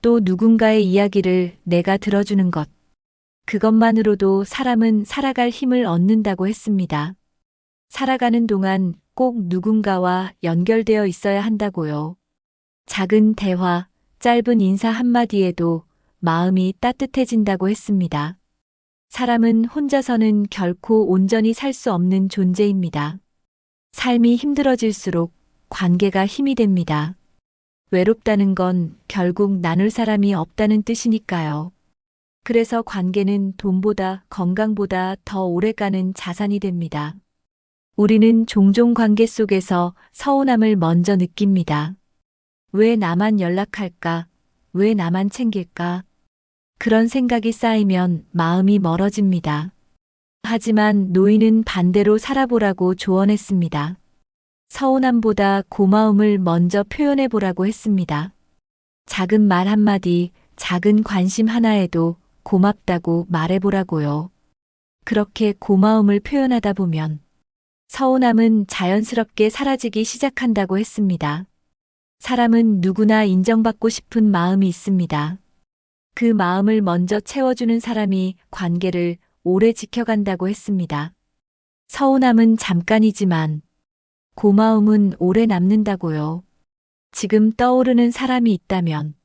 S1: 또 누군가의 이야기를 내가 들어주는 것, 그것만으로도 사람은 살아갈 힘을 얻는다고 했습니다. 살아가는 동안 꼭 누군가와 연결되어 있어야 한다고요. 작은 대화, 짧은 인사 한마디에도 마음이 따뜻해진다고 했습니다. 사람은 혼자서는 결코 온전히 살 수 없는 존재입니다. 삶이 힘들어질수록 관계가 힘이 됩니다. 외롭다는 건 결국 나눌 사람이 없다는 뜻이니까요. 그래서 관계는 돈보다 건강보다 더 오래가는 자산이 됩니다. 우리는 종종 관계 속에서 서운함을 먼저 느낍니다. 왜 나만 연락할까? 왜 나만 챙길까? 그런 생각이 쌓이면 마음이 멀어집니다. 하지만 노인은 반대로 살아보라고 조언했습니다. 서운함보다 고마움을 먼저 표현해 보라고 했습니다. 작은 말 한마디, 작은 관심 하나에도 고맙다고 말해보라고요. 그렇게 고마움을 표현하다 보면 서운함은 자연스럽게 사라지기 시작한다고 했습니다. 사람은 누구나 인정받고 싶은 마음이 있습니다. 그 마음을 먼저 채워주는 사람이 관계를 오래 지켜간다고 했습니다. 서운함은 잠깐이지만 고마움은 오래 남는다고요. 지금 떠오르는 사람이 있다면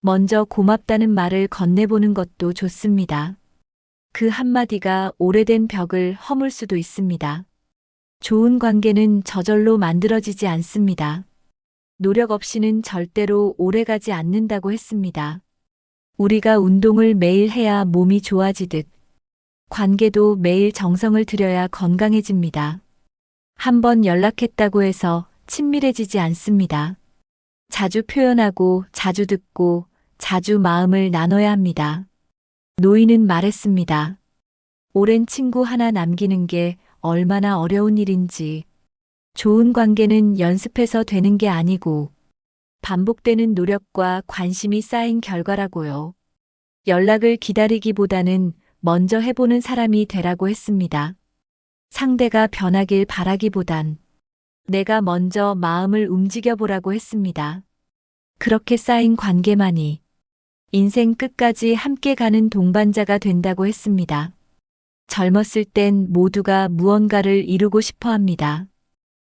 S1: 먼저 고맙다는 말을 건네보는 것도 좋습니다. 그 한마디가 오래된 벽을 허물 수도 있습니다. 좋은 관계는 저절로 만들어지지 않습니다. 노력 없이는 절대로 오래가지 않는다고 했습니다. 우리가 운동을 매일 해야 몸이 좋아지듯 관계도 매일 정성을 들여야 건강해집니다. 한번 연락했다고 해서 친밀해지지 않습니다. 자주 표현하고 자주 듣고 자주 마음을 나눠야 합니다. 노인은 말했습니다. 오랜 친구 하나 남기는 게 얼마나 어려운 일인지. 좋은 관계는 연습해서 되는 게 아니고 반복되는 노력과 관심이 쌓인 결과라고요. 연락을 기다리기보다는 먼저 해보는 사람이 되라고 했습니다. 상대가 변하길 바라기보단 내가 먼저 마음을 움직여보라고 했습니다. 그렇게 쌓인 관계만이 인생 끝까지 함께 가는 동반자가 된다고 했습니다. 젊었을 땐 모두가 무언가를 이루고 싶어 합니다.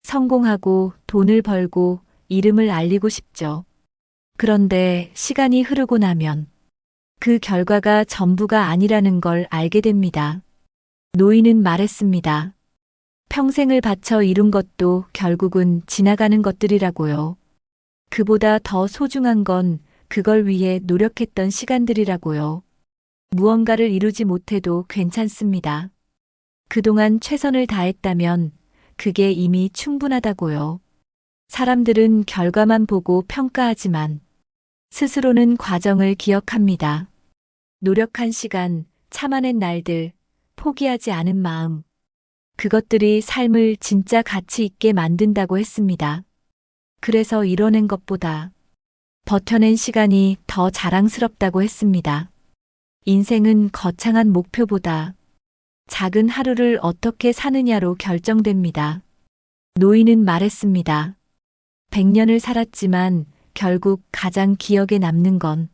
S1: 성공하고 돈을 벌고 이름을 알리고 싶죠. 그런데 시간이 흐르고 나면 그 결과가 전부가 아니라는 걸 알게 됩니다. 노인은 말했습니다. 평생을 바쳐 이룬 것도 결국은 지나가는 것들이라고요. 그보다 더 소중한 건 그걸 위해 노력했던 시간들이라고요. 무언가를 이루지 못해도 괜찮습니다. 그동안 최선을 다했다면 그게 이미 충분하다고요. 사람들은 결과만 보고 평가하지만 스스로는 과정을 기억합니다. 노력한 시간, 참아낸 날들, 포기하지 않은 마음. 그것들이 삶을 진짜 가치 있게 만든다고 했습니다. 그래서 이뤄낸 것보다 버텨낸 시간이 더 자랑스럽다고 했습니다. 인생은 거창한 목표보다 작은 하루를 어떻게 사느냐로 결정됩니다. 노인은 말했습니다. 100년을 살았지만 결국 가장 기억에 남는 건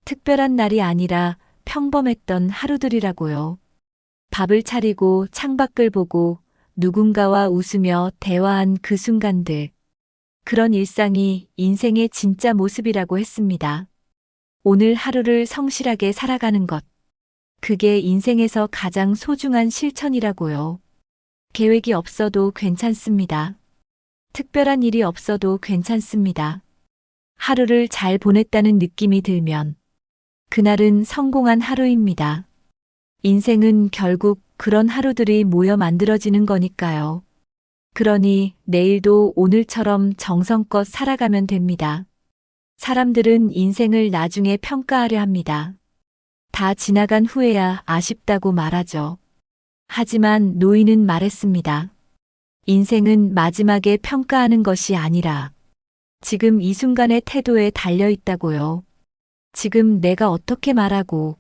S1: 특별한 날이 아니라 평범했던 하루들이라고요. 밥을 차리고 창밖을 보고 누군가와 웃으며 대화한 그 순간들. 그런 일상이 인생의 진짜 모습이라고 했습니다. 오늘 하루를 성실하게 살아가는 것. 그게 인생에서 가장 소중한 실천이라고요. 계획이 없어도 괜찮습니다. 특별한 일이 없어도 괜찮습니다. 하루를 잘 보냈다는 느낌이 들면 그날은 성공한 하루입니다. 인생은 결국 그런 하루들이 모여 만들어지는 거니까요. 그러니 내일도 오늘처럼 정성껏 살아가면 됩니다. 사람들은 인생을 나중에 평가하려 합니다. 다 지나간 후에야 아쉽다고 말하죠. 하지만 노인은 말했습니다. 인생은 마지막에 평가하는 것이 아니라 지금 이 순간의 태도에 달려 있다고요. 지금 내가 어떻게 말하고,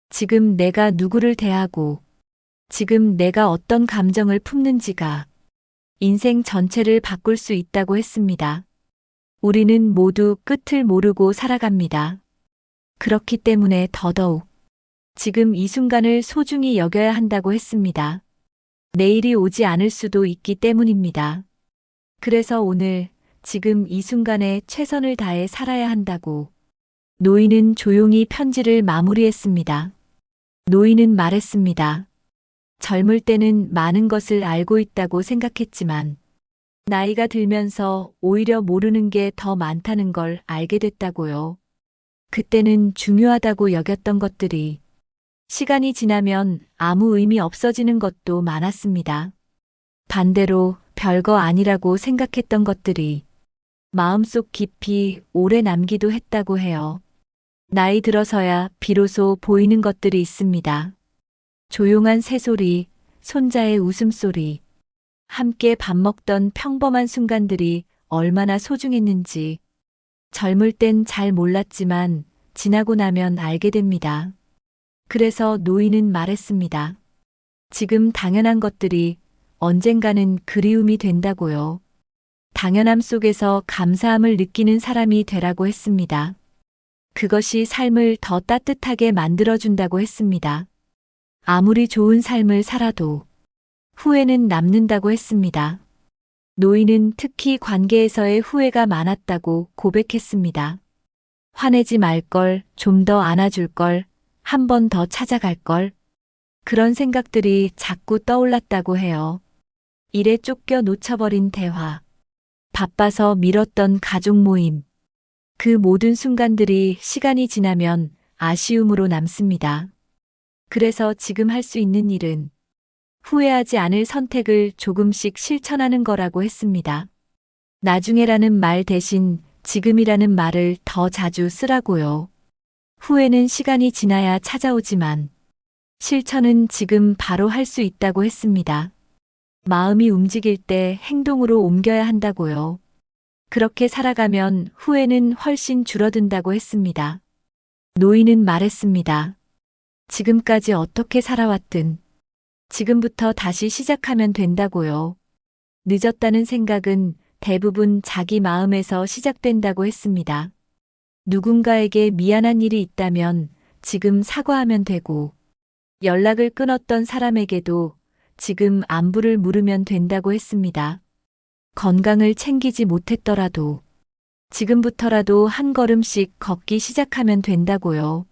S1: 지금 내가 누구를 대하고, 지금 내가 어떤 감정을 품는지가 인생 전체를 바꿀 수 있다고 했습니다. 우리는 모두 끝을 모르고 살아갑니다. 그렇기 때문에 더더욱 지금 이 순간을 소중히 여겨야 한다고 했습니다. 내일이 오지 않을 수도 있기 때문입니다. 그래서 오늘 지금 이 순간에 최선을 다해 살아야 한다고 노인은 조용히 편지를 마무리했습니다. 노인은 말했습니다. 젊을 때는 많은 것을 알고 있다고 생각했지만 나이가 들면서 오히려 모르는 게 더 많다는 걸 알게 됐다고요. 그때는 중요하다고 여겼던 것들이 시간이 지나면 아무 의미 없어지는 것도 많았습니다. 반대로 별거 아니라고 생각했던 것들이 마음속 깊이 오래 남기도 했다고 해요. 나이 들어서야 비로소 보이는 것들이 있습니다. 조용한 새소리, 손자의 웃음소리, 함께 밥 먹던 평범한 순간들이 얼마나 소중했는지 젊을 땐 잘 몰랐지만 지나고 나면 알게 됩니다. 그래서 노인은 말했습니다. 지금 당연한 것들이 언젠가는 그리움이 된다고요. 당연함 속에서 감사함을 느끼는 사람이 되라고 했습니다. 그것이 삶을 더 따뜻하게 만들어준다고 했습니다. 아무리 좋은 삶을 살아도 후회는 남는다고 했습니다. 노인은 특히 관계에서의 후회가 많았다고 고백했습니다. 화내지 말 걸, 좀 더 안아줄 걸, 한 번 더 찾아갈 걸. 그런 생각들이 자꾸 떠올랐다고 해요. 일에 쫓겨 놓쳐버린 대화, 바빠서 미뤘던 가족 모임. 그 모든 순간들이 시간이 지나면 아쉬움으로 남습니다. 그래서 지금 할 수 있는 일은 후회하지 않을 선택을 조금씩 실천하는 거라고 했습니다. 나중에라는 말 대신 지금이라는 말을 더 자주 쓰라고요. 후회는 시간이 지나야 찾아오지만 실천은 지금 바로 할 수 있다고 했습니다. 마음이 움직일 때 행동으로 옮겨야 한다고요. 그렇게 살아가면 후회는 훨씬 줄어든다고 했습니다. 노인은 말했습니다. 지금까지 어떻게 살아왔든 지금부터 다시 시작하면 된다고요. 늦었다는 생각은 대부분 자기 마음에서 시작된다고 했습니다. 누군가에게 미안한 일이 있다면 지금 사과하면 되고, 연락을 끊었던 사람에게도 지금 안부를 물으면 된다고 했습니다. 건강을 챙기지 못했더라도 지금부터라도 한 걸음씩 걷기 시작하면 된다고요.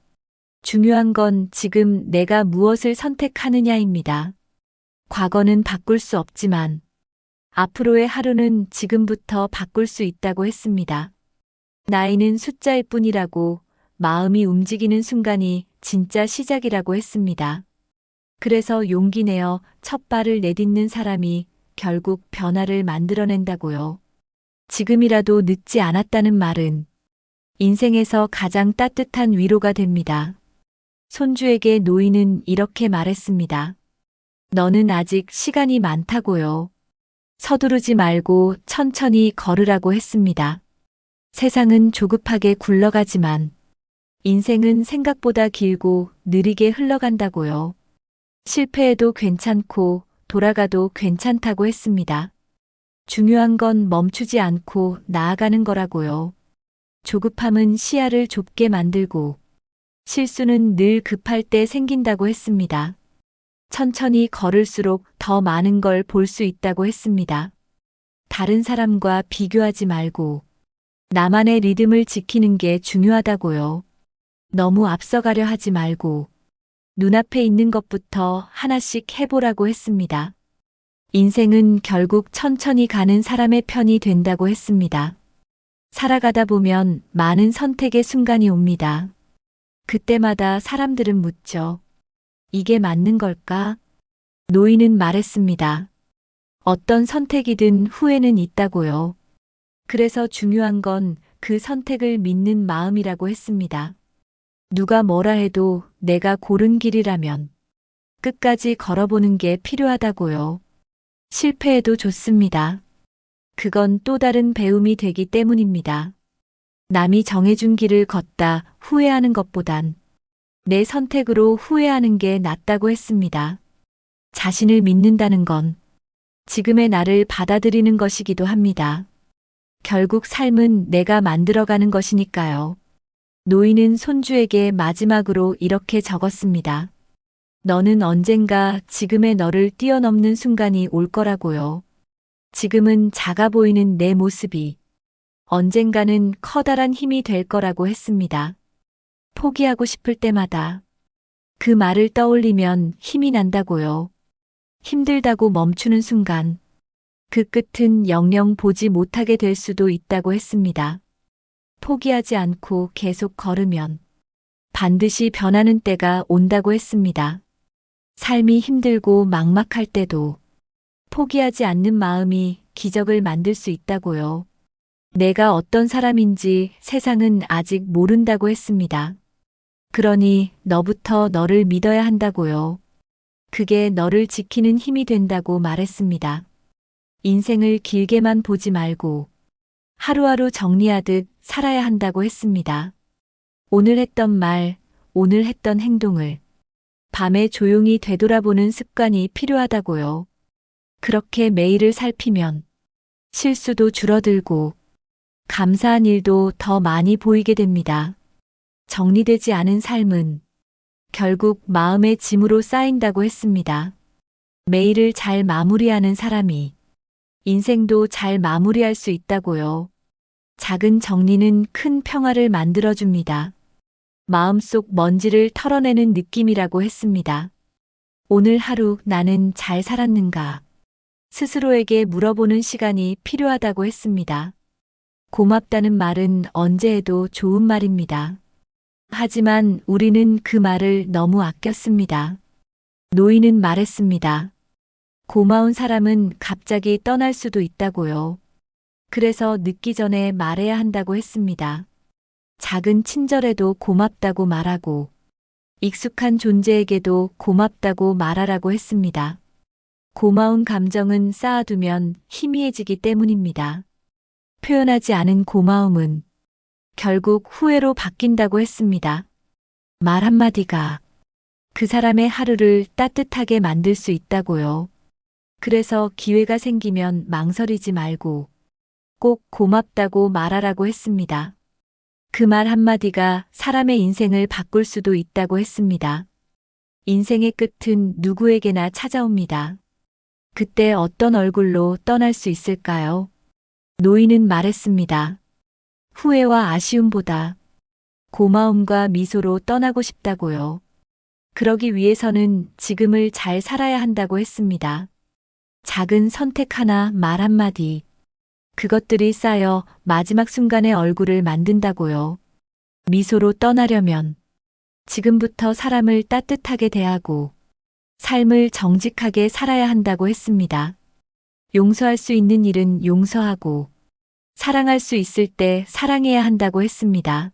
S1: 중요한 건 지금 내가 무엇을 선택하느냐입니다. 과거는 바꿀 수 없지만 앞으로의 하루는 지금부터 바꿀 수 있다고 했습니다. 나이는 숫자일 뿐이라고, 마음이 움직이는 순간이 진짜 시작이라고 했습니다. 그래서 용기 내어 첫 발을 내딛는 사람이 결국 변화를 만들어낸다고요. 지금이라도 늦지 않았다는 말은 인생에서 가장 따뜻한 위로가 됩니다. 손주에게 노인은 이렇게 말했습니다. 너는 아직 시간이 많다고요. 서두르지 말고 천천히 걸으라고 했습니다. 세상은 조급하게 굴러가지만 인생은 생각보다 길고 느리게 흘러간다고요. 실패해도 괜찮고 돌아가도 괜찮다고 했습니다. 중요한 건 멈추지 않고 나아가는 거라고요. 조급함은 시야를 좁게 만들고 실수는 늘 급할 때 생긴다고 했습니다. 천천히 걸을수록 더 많은 걸 볼 수 있다고 했습니다. 다른 사람과 비교하지 말고 나만의 리듬을 지키는 게 중요하다고요. 너무 앞서가려 하지 말고 눈앞에 있는 것부터 하나씩 해보라고 했습니다. 인생은 결국 천천히 가는 사람의 편이 된다고 했습니다. 살아가다 보면 많은 선택의 순간이 옵니다. 그때마다 사람들은 묻죠. 이게 맞는 걸까? 노인은 말했습니다. 어떤 선택이든 후회는 있다고요. 그래서 중요한 건 그 선택을 믿는 마음이라고 했습니다. 누가 뭐라 해도 내가 고른 길이라면 끝까지 걸어보는 게 필요하다고요. 실패해도 좋습니다. 그건 또 다른 배움이 되기 때문입니다. 남이 정해준 길을 걷다 후회하는 것보단 내 선택으로 후회하는 게 낫다고 했습니다. 자신을 믿는다는 건 지금의 나를 받아들이는 것이기도 합니다. 결국 삶은 내가 만들어가는 것이니까요. 노인은 손주에게 마지막으로 이렇게 적었습니다. 너는 언젠가 지금의 너를 뛰어넘는 순간이 올 거라고요. 지금은 작아 보이는 내 모습이 언젠가는 커다란 힘이 될 거라고 했습니다. 포기하고 싶을 때마다 그 말을 떠올리면 힘이 난다고요. 힘들다고 멈추는 순간 그 끝은 영영 보지 못하게 될 수도 있다고 했습니다. 포기하지 않고 계속 걸으면 반드시 변하는 때가 온다고 했습니다. 삶이 힘들고 막막할 때도 포기하지 않는 마음이 기적을 만들 수 있다고요. 내가 어떤 사람인지 세상은 아직 모른다고 했습니다. 그러니 너부터 너를 믿어야 한다고요. 그게 너를 지키는 힘이 된다고 말했습니다. 인생을 길게만 보지 말고 하루하루 정리하듯 살아야 한다고 했습니다. 오늘 했던 말, 오늘 했던 행동을 밤에 조용히 되돌아보는 습관이 필요하다고요. 그렇게 매일을 살피면 실수도 줄어들고 감사한 일도 더 많이 보이게 됩니다. 정리되지 않은 삶은 결국 마음의 짐으로 쌓인다고 했습니다. 매일을 잘 마무리하는 사람이 인생도 잘 마무리할 수 있다고요. 작은 정리는 큰 평화를 만들어줍니다. 마음속 먼지를 털어내는 느낌이라고 했습니다. 오늘 하루 나는 잘 살았는가? 스스로에게 물어보는 시간이 필요하다고 했습니다. 고맙다는 말은 언제 해도 좋은 말입니다. 하지만 우리는 그 말을 너무 아꼈습니다. 노인은 말했습니다. 고마운 사람은 갑자기 떠날 수도 있다고요. 그래서 늦기 전에 말해야 한다고 했습니다. 작은 친절에도 고맙다고 말하고 익숙한 존재에게도 고맙다고 말하라고 했습니다. 고마운 감정은 쌓아두면 희미해지기 때문입니다. 표현하지 않은 고마움은 결국 후회로 바뀐다고 했습니다. 말 한마디가 그 사람의 하루를 따뜻하게 만들 수 있다고요. 그래서 기회가 생기면 망설이지 말고 꼭 고맙다고 말하라고 했습니다. 그 말 한마디가 사람의 인생을 바꿀 수도 있다고 했습니다. 인생의 끝은 누구에게나 찾아옵니다. 그때 어떤 얼굴로 떠날 수 있을까요? 노인은 말했습니다. 후회와 아쉬움보다 고마움과 미소로 떠나고 싶다고요. 그러기 위해서는 지금을 잘 살아야 한다고 했습니다. 작은 선택 하나, 말 한마디. 그것들이 쌓여 마지막 순간의 얼굴을 만든다고요. 미소로 떠나려면 지금부터 사람을 따뜻하게 대하고 삶을 정직하게 살아야 한다고 했습니다. 용서할 수 있는 일은 용서하고 사랑할 수 있을 때 사랑해야 한다고 했습니다.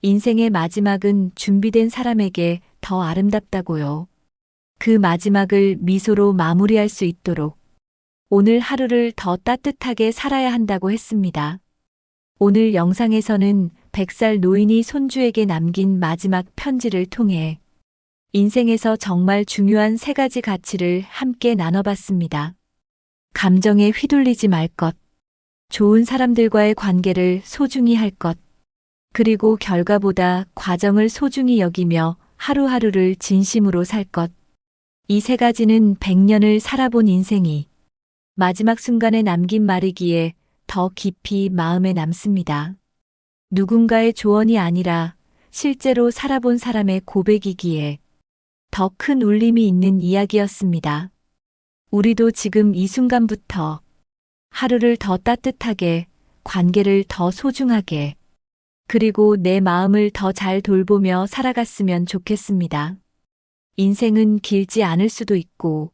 S1: 인생의 마지막은 준비된 사람에게 더 아름답다고요. 그 마지막을 미소로 마무리할 수 있도록 오늘 하루를 더 따뜻하게 살아야 한다고 했습니다. 오늘 영상에서는 100살 노인이 손주에게 남긴 마지막 편지를 통해 인생에서 정말 중요한 3가지 가치를 함께 나눠봤습니다. 감정에 휘둘리지 말 것, 좋은 사람들과의 관계를 소중히 할 것, 그리고 결과보다 과정을 소중히 여기며 하루하루를 진심으로 살 것. 이 3가지는 100년을 살아본 인생이 마지막 순간에 남긴 말이기에 더 깊이 마음에 남습니다. 누군가의 조언이 아니라 실제로 살아본 사람의 고백이기에 더 큰 울림이 있는 이야기였습니다. 우리도 지금 이 순간부터 하루를 더 따뜻하게, 관계를 더 소중하게, 그리고 내 마음을 더 잘 돌보며 살아갔으면 좋겠습니다. 인생은 길지 않을 수도 있고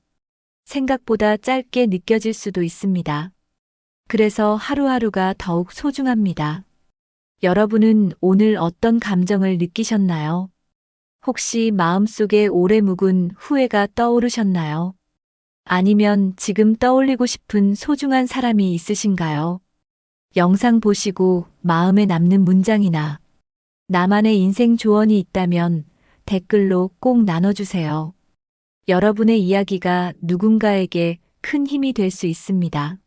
S1: 생각보다 짧게 느껴질 수도 있습니다. 그래서 하루하루가 더욱 소중합니다. 여러분은 오늘 어떤 감정을 느끼셨나요? 혹시 마음속에 오래 묵은 후회가 떠오르셨나요? 아니면 지금 떠올리고 싶은 소중한 사람이 있으신가요? 영상 보시고 마음에 남는 문장이나 나만의 인생 조언이 있다면 댓글로 꼭 나눠주세요. 여러분의 이야기가 누군가에게 큰 힘이 될 수 있습니다.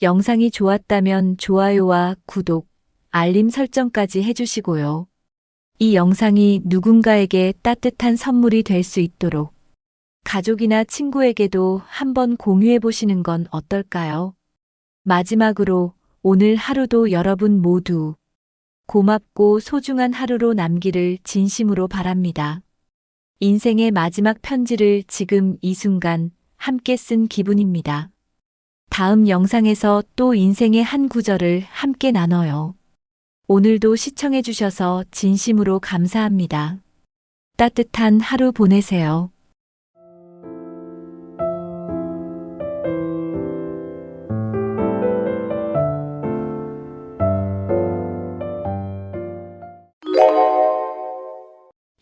S1: 영상이 좋았다면 좋아요와 구독, 알림 설정까지 해주시고요. 이 영상이 누군가에게 따뜻한 선물이 될 수 있도록 가족이나 친구에게도 한번 공유해 보시는 건 어떨까요? 마지막으로 오늘 하루도 여러분 모두 고맙고 소중한 하루로 남기를 진심으로 바랍니다. 인생의 마지막 편지를 지금 이 순간 함께 쓴 기분입니다. 다음 영상에서 또 인생의 한 구절을 함께 나눠요. 오늘도 시청해 주셔서 진심으로 감사합니다. 따뜻한 하루 보내세요.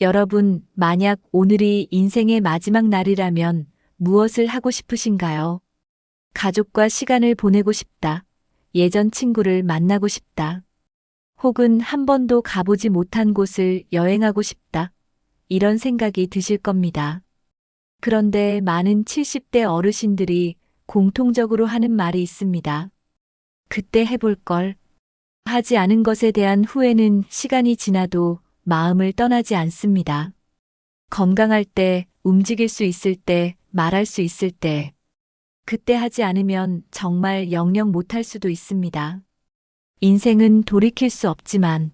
S1: 여러분, 만약 오늘이 인생의 마지막 날이라면 무엇을 하고 싶으신가요? 가족과 시간을 보내고 싶다. 예전 친구를 만나고 싶다. 혹은 한 번도 가보지 못한 곳을 여행하고 싶다. 이런 생각이 드실 겁니다. 그런데 많은 70대 어르신들이 공통적으로 하는 말이 있습니다. 그때 해볼 걸. 하지 않은 것에 대한 후회는 시간이 지나도 마음을 떠나지 않습니다. 건강할 때, 움직일 수 있을 때, 말할 수 있을 때, 그때 하지 않으면 정말 영영 못할 수도 있습니다. 인생은 돌이킬 수 없지만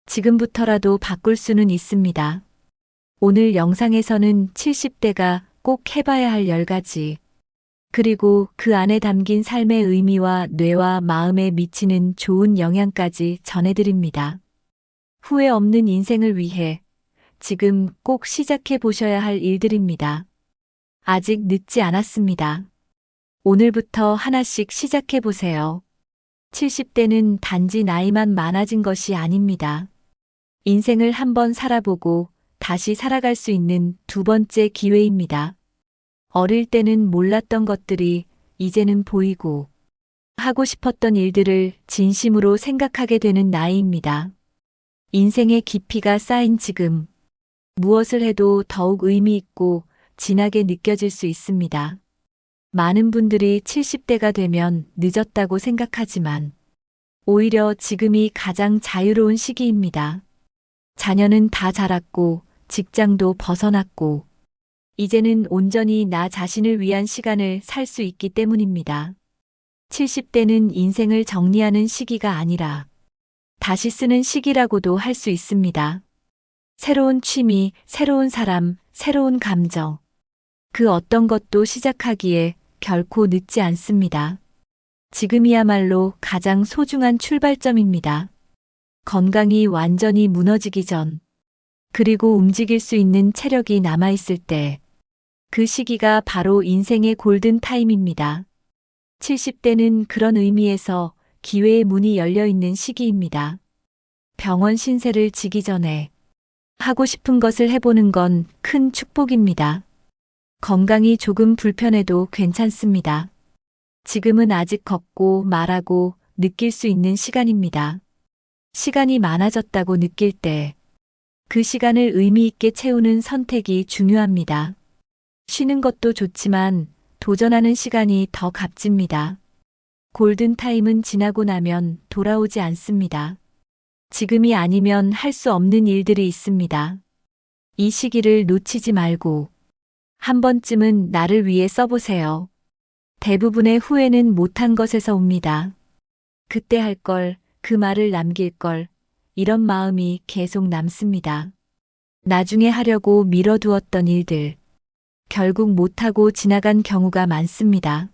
S1: 지금부터라도 바꿀 수는 있습니다. 오늘 영상에서는 70대가 꼭 해봐야 할 10가지, 그리고 그 안에 담긴 삶의 의미와 뇌와 마음에 미치는 좋은 영향까지 전해드립니다. 후회 없는 인생을 위해 지금 꼭 시작해 보셔야 할 일들입니다. 아직 늦지 않았습니다. 오늘부터 하나씩 시작해 보세요. 70대는 단지 나이만 많아진 것이 아닙니다. 인생을 한번 살아보고 다시 살아갈 수 있는 두 번째 기회입니다. 어릴 때는 몰랐던 것들이 이제는 보이고 하고 싶었던 일들을 진심으로 생각하게 되는 나이입니다. 인생의 깊이가 쌓인 지금 무엇을 해도 더욱 의미 있고 진하게 느껴질 수 있습니다. 많은 분들이 70대가 되면 늦었다고 생각하지만 오히려 지금이 가장 자유로운 시기입니다. 자녀는 다 자랐고 직장도 벗어났고 이제는 온전히 나 자신을 위한 시간을 살 수 있기 때문입니다. 70대는 인생을 정리하는 시기가 아니라 다시 쓰는 시기라고도 할 수 있습니다. 새로운 취미, 새로운 사람, 새로운 감정. 그 어떤 것도 시작하기에 결코 늦지 않습니다. 지금이야말로 가장 소중한 출발점입니다. 건강이 완전히 무너지기 전, 그리고 움직일 수 있는 체력이 남아있을 때, 그 시기가 바로 인생의 골든 타임입니다. 70대는 그런 의미에서 기회의 문이 열려 있는 시기입니다. 병원 신세를 지기 전에 하고 싶은 것을 해보는 건 큰 축복입니다. 건강이 조금 불편해도 괜찮습니다. 지금은 아직 걷고 말하고 느낄 수 있는 시간입니다. 시간이 많아졌다고 느낄 때, 그 시간을 의미 있게 채우는 선택이 중요합니다. 쉬는 것도 좋지만 도전하는 시간이 더 값집니다. 골든타임은 지나고 나면 돌아오지 않습니다. 지금이 아니면 할 수 없는 일들이 있습니다. 이 시기를 놓치지 말고 한 번쯤은 나를 위해 써보세요. 대부분의 후회는 못한 것에서 옵니다. 그때 할 걸, 그 말을 남길 걸, 이런 마음이 계속 남습니다. 나중에 하려고 미뤄두었던 일들, 결국 못하고 지나간 경우가 많습니다.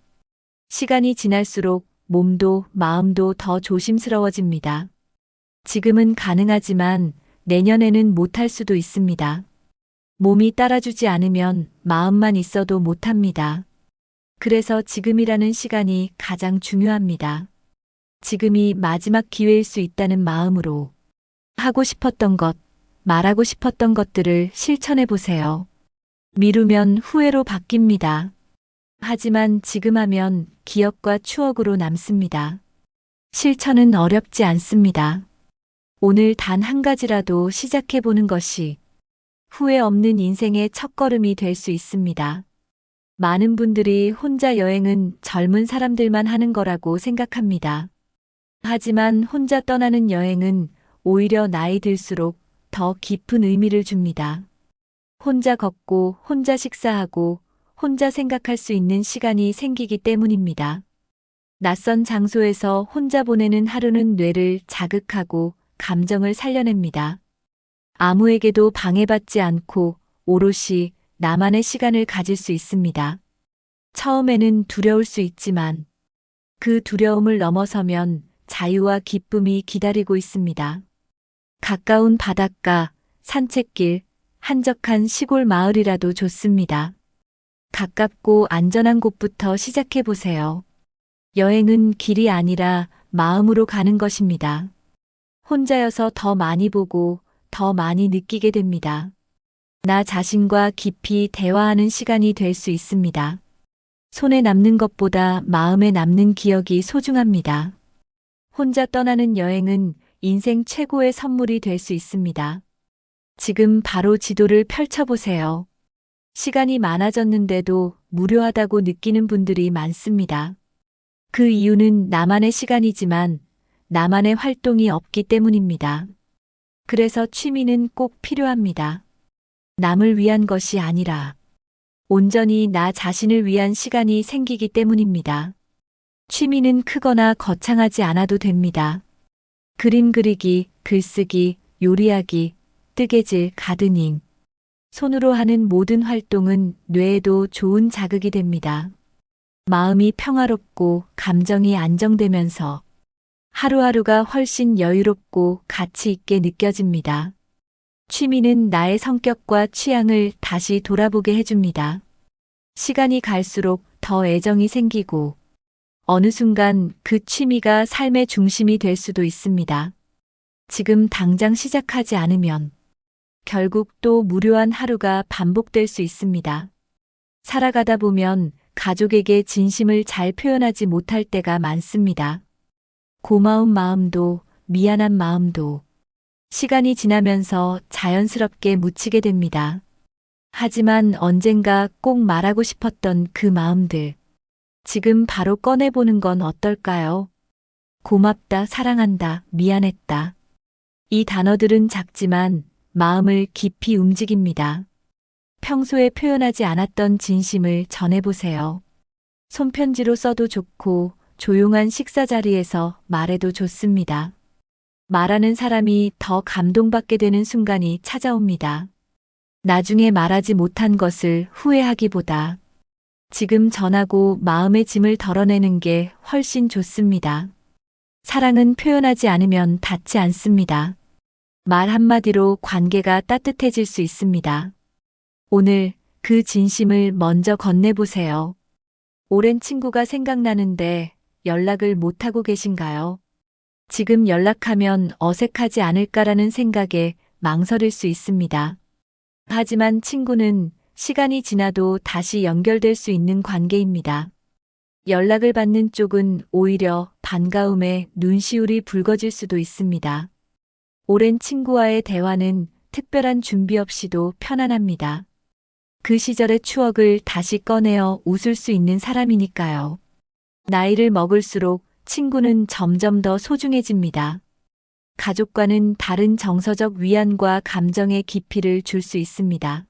S1: 시간이 지날수록 몸도 마음도 더 조심스러워집니다. 지금은 가능하지만 내년에는 못할 수도 있습니다. 몸이 따라주지 않으면 마음만 있어도 못합니다. 그래서 지금이라는 시간이 가장 중요합니다. 지금이 마지막 기회일 수 있다는 마음으로 하고 싶었던 것, 말하고 싶었던 것들을 실천해 보세요. 미루면 후회로 바뀝니다. 하지만 지금 하면 기억과 추억으로 남습니다. 실천은 어렵지 않습니다. 오늘 단 한 가지라도 시작해 보는 것이 후회 없는 인생의 첫걸음이 될 수 있습니다. 많은 분들이 혼자 여행은 젊은 사람들만 하는 거라고 생각합니다. 하지만 혼자 떠나는 여행은 오히려 나이 들수록 더 깊은 의미를 줍니다. 혼자 걷고, 혼자 식사하고, 혼자 생각할 수 있는 시간이 생기기 때문입니다. 낯선 장소에서 혼자 보내는 하루는 뇌를 자극하고 감정을 살려냅니다. 아무에게도 방해받지 않고 오롯이 나만의 시간을 가질 수 있습니다. 처음에는 두려울 수 있지만 그 두려움을 넘어서면 자유와 기쁨이 기다리고 있습니다. 가까운 바닷가, 산책길, 한적한 시골 마을이라도 좋습니다. 가깝고 안전한 곳부터 시작해 보세요. 여행은 길이 아니라 마음으로 가는 것입니다. 혼자여서 더 많이 보고 더 많이 느끼게 됩니다. 나 자신과 깊이 대화하는 시간이 될 수 있습니다. 손에 남는 것보다 마음에 남는 기억이 소중합니다. 혼자 떠나는 여행은 인생 최고의 선물이 될 수 있습니다. 지금 바로 지도를 펼쳐보세요. 시간이 많아졌는데도 무료하다고 느끼는 분들이 많습니다. 그 이유는 나만의 시간이지만 나만의 활동이 없기 때문입니다. 그래서 취미는 꼭 필요합니다. 남을 위한 것이 아니라 온전히 나 자신을 위한 시간이 생기기 때문입니다. 취미는 크거나 거창하지 않아도 됩니다. 그림 그리기, 글쓰기, 요리하기, 뜨개질, 가드닝. 손으로 하는 모든 활동은 뇌에도 좋은 자극이 됩니다. 마음이 평화롭고 감정이 안정되면서 하루하루가 훨씬 여유롭고 가치 있게 느껴집니다. 취미는 나의 성격과 취향을 다시 돌아보게 해줍니다. 시간이 갈수록 더 애정이 생기고 어느 순간 그 취미가 삶의 중심이 될 수도 있습니다. 지금 당장 시작하지 않으면 결국 또 무료한 하루가 반복될 수 있습니다. 살아가다 보면 가족에게 진심을 잘 표현하지 못할 때가 많습니다. 고마운 마음도 미안한 마음도 시간이 지나면서 자연스럽게 묻히게 됩니다. 하지만 언젠가 꼭 말하고 싶었던 그 마음들, 지금 바로 꺼내보는 건 어떨까요? 고맙다, 사랑한다, 미안했다. 이 단어들은 작지만 마음을 깊이 움직입니다. 평소에 표현하지 않았던 진심을 전해보세요. 손편지로 써도 좋고 조용한 식사 자리에서 말해도 좋습니다. 말하는 사람이 더 감동받게 되는 순간이 찾아옵니다. 나중에 말하지 못한 것을 후회하기보다 지금 전하고 마음의 짐을 덜어내는 게 훨씬 좋습니다. 사랑은 표현하지 않으면 닿지 않습니다. 말 한마디로 관계가 따뜻해질 수 있습니다. 오늘 그 진심을 먼저 건네보세요. 오랜 친구가 생각나는데 연락을 못하고 계신가요? 지금 연락하면 어색하지 않을까라는 생각에 망설일 수 있습니다. 하지만 친구는 시간이 지나도 다시 연결될 수 있는 관계입니다. 연락을 받는 쪽은 오히려 반가움에 눈시울이 붉어질 수도 있습니다. 오랜 친구와의 대화는 특별한 준비 없이도 편안합니다. 그 시절의 추억을 다시 꺼내어 웃을 수 있는 사람이니까요. 나이를 먹을수록 친구는 점점 더 소중해집니다. 가족과는 다른 정서적 위안과 감정의 깊이를 줄 수 있습니다.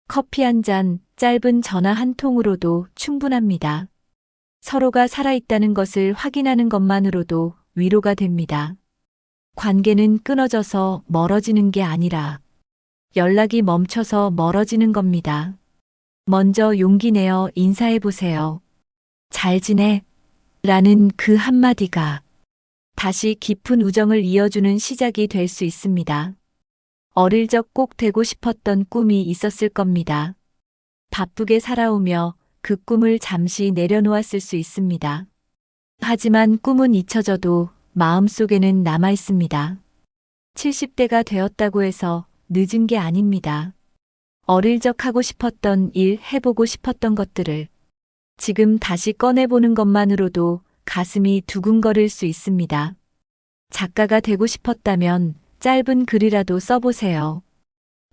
S1: 커피 한 잔, 짧은 전화 한 통으로도 충분합니다. 서로가 살아있다는 것을 확인하는 것만으로도 위로가 됩니다. 관계는 끊어져서 멀어지는 게 아니라 연락이 멈춰서 멀어지는 겁니다. 먼저 용기 내어 인사해 보세요. 잘 지내? 라는 그 한마디가 다시 깊은 우정을 이어주는 시작이 될 수 있습니다. 어릴 적 꼭 되고 싶었던 꿈이 있었을 겁니다. 바쁘게 살아오며 그 꿈을 잠시 내려놓았을 수 있습니다. 하지만 꿈은 잊혀져도 마음속에는 남아 있습니다. 70대가 되었다고 해서 늦은 게 아닙니다. 어릴 적 하고 싶었던 일, 해보고 싶었던 것들을 지금 다시 꺼내보는 것만으로도 가슴이 두근거릴 수 있습니다. 작가가 되고 싶었다면 짧은 글이라도 써보세요.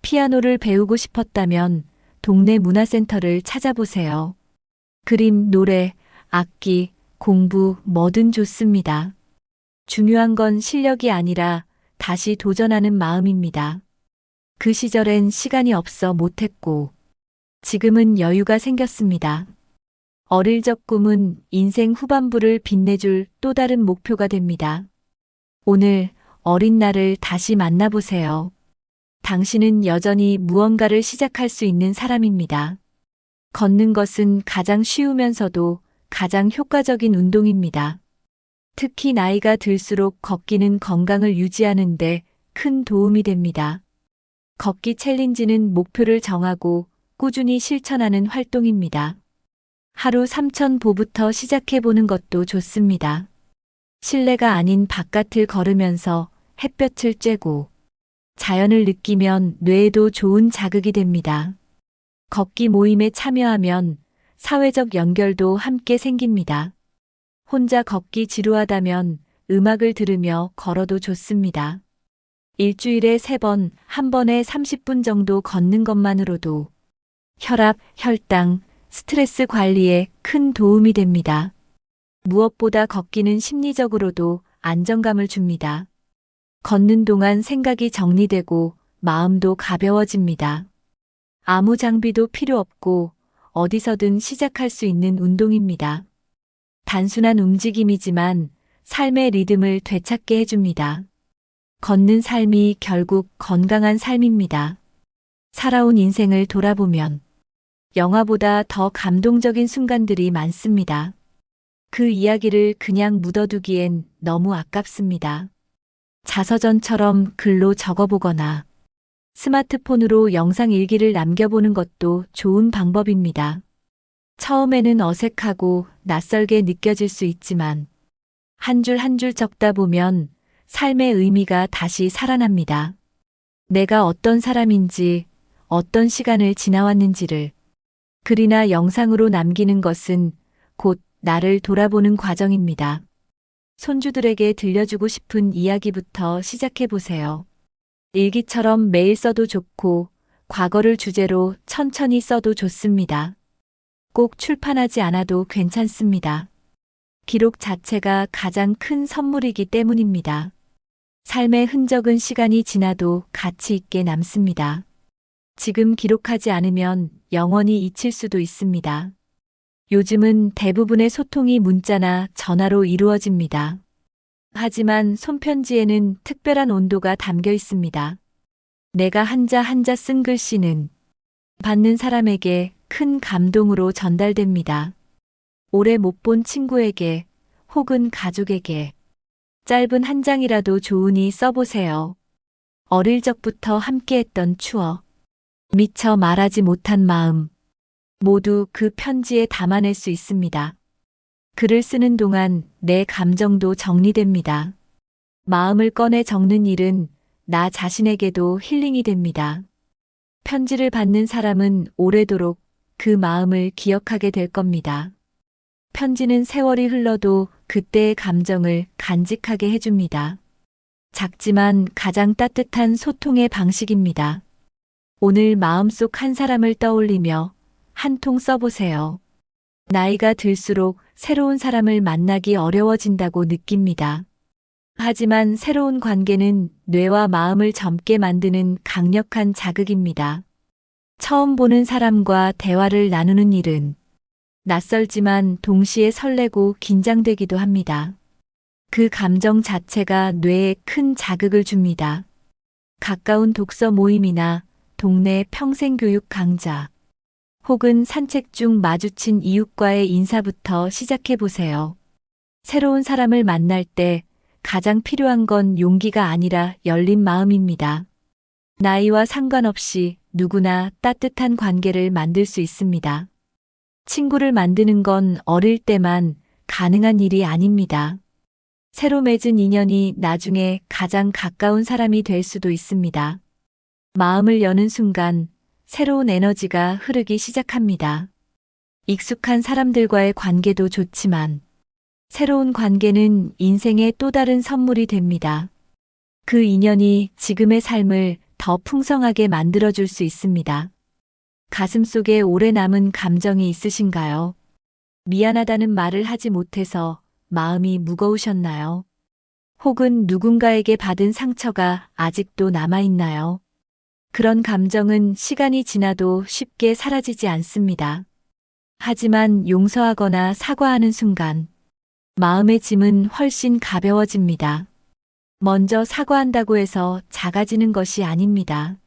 S1: 피아노를 배우고 싶었다면 동네 문화센터를 찾아보세요. 그림, 노래, 악기, 공부 뭐든 좋습니다. 중요한 건 실력이 아니라 다시 도전하는 마음입니다. 그 시절엔 시간이 없어 못했고 지금은 여유가 생겼습니다. 어릴 적 꿈은 인생 후반부를 빛내줄 또 다른 목표가 됩니다. 오늘 어린 나를 다시 만나보세요. 당신은 여전히 무언가를 시작할 수 있는 사람입니다. 걷는 것은 가장 쉬우면서도 가장 효과적인 운동입니다. 특히 나이가 들수록 걷기는 건강을 유지하는 데 큰 도움이 됩니다. 걷기 챌린지는 목표를 정하고 꾸준히 실천하는 활동입니다. 하루 3,000보부터 시작해보는 것도 좋습니다. 실내가 아닌 바깥을 걸으면서 햇볕을 쬐고 자연을 느끼면 뇌에도 좋은 자극이 됩니다. 걷기 모임에 참여하면 사회적 연결도 함께 생깁니다. 혼자 걷기 지루하다면 음악을 들으며 걸어도 좋습니다. 일주일에 3번, 한 번에 30분 정도 걷는 것만으로도 혈압, 혈당, 스트레스 관리에 큰 도움이 됩니다. 무엇보다 걷기는 심리적으로도 안정감을 줍니다. 걷는 동안 생각이 정리되고 마음도 가벼워집니다. 아무 장비도 필요 없고 어디서든 시작할 수 있는 운동입니다. 단순한 움직임이지만 삶의 리듬을 되찾게 해줍니다. 걷는 삶이 결국 건강한 삶입니다. 살아온 인생을 돌아보면 영화보다 더 감동적인 순간들이 많습니다. 그 이야기를 그냥 묻어두기엔 너무 아깝습니다. 자서전처럼 글로 적어보거나 스마트폰으로 영상 일기를 남겨보는 것도 좋은 방법입니다. 처음에는 어색하고 낯설게 느껴질 수 있지만 한 줄 한 줄 적다 보면 삶의 의미가 다시 살아납니다. 내가 어떤 사람인지, 어떤 시간을 지나왔는지를 글이나 영상으로 남기는 것은 곧 나를 돌아보는 과정입니다. 손주들에게 들려주고 싶은 이야기부터 시작해 보세요. 일기처럼 매일 써도 좋고, 과거를 주제로 천천히 써도 좋습니다. 꼭 출판하지 않아도 괜찮습니다. 기록 자체가 가장 큰 선물이기 때문입니다. 삶의 흔적은 시간이 지나도 가치 있게 남습니다. 지금 기록하지 않으면 영원히 잊힐 수도 있습니다. 요즘은 대부분의 소통이 문자나 전화로 이루어집니다. 하지만 손편지에는 특별한 온도가 담겨 있습니다. 내가 한자 한자 쓴 글씨는 받는 사람에게 큰 감동으로 전달됩니다. 오래 못 본 친구에게 혹은 가족에게 짧은 한 장이라도 좋으니 써보세요. 어릴 적부터 함께했던 추억, 미처 말하지 못한 마음, 모두 그 편지에 담아낼 수 있습니다. 글을 쓰는 동안 내 감정도 정리됩니다. 마음을 꺼내 적는 일은 나 자신에게도 힐링이 됩니다. 편지를 받는 사람은 오래도록 그 마음을 기억하게 될 겁니다. 편지는 세월이 흘러도 그때의 감정을 간직하게 해줍니다. 작지만 가장 따뜻한 소통의 방식입니다. 오늘 마음속 한 사람을 떠올리며 한 통 써보세요. 나이가 들수록 새로운 사람을 만나기 어려워진다고 느낍니다. 하지만 새로운 관계는 뇌와 마음을 젊게 만드는 강력한 자극입니다. 처음 보는 사람과 대화를 나누는 일은 낯설지만 동시에 설레고 긴장되기도 합니다. 그 감정 자체가 뇌에 큰 자극을 줍니다. 가까운 독서 모임이나 동네 평생교육 강좌, 혹은 산책 중 마주친 이웃과의 인사부터 시작해 보세요. 새로운 사람을 만날 때 가장 필요한 건 용기가 아니라 열린 마음입니다. 나이와 상관없이 누구나 따뜻한 관계를 만들 수 있습니다. 친구를 만드는 건 어릴 때만 가능한 일이 아닙니다. 새로 맺은 인연이 나중에 가장 가까운 사람이 될 수도 있습니다. 마음을 여는 순간 새로운 에너지가 흐르기 시작합니다. 익숙한 사람들과의 관계도 좋지만 새로운 관계는 인생의 또 다른 선물이 됩니다. 그 인연이 지금의 삶을 더 풍성하게 만들어줄 수 있습니다. 가슴속에 오래 남은 감정이 있으신가요? 미안하다는 말을 하지 못해서 마음이 무거우셨나요? 혹은 누군가에게 받은 상처가 아직도 남아있나요? 그런 감정은 시간이 지나도 쉽게 사라지지 않습니다. 하지만 용서하거나 사과하는 순간 마음의 짐은 훨씬 가벼워집니다. 먼저 사과한다고 해서 작아지는 것이 아닙니다.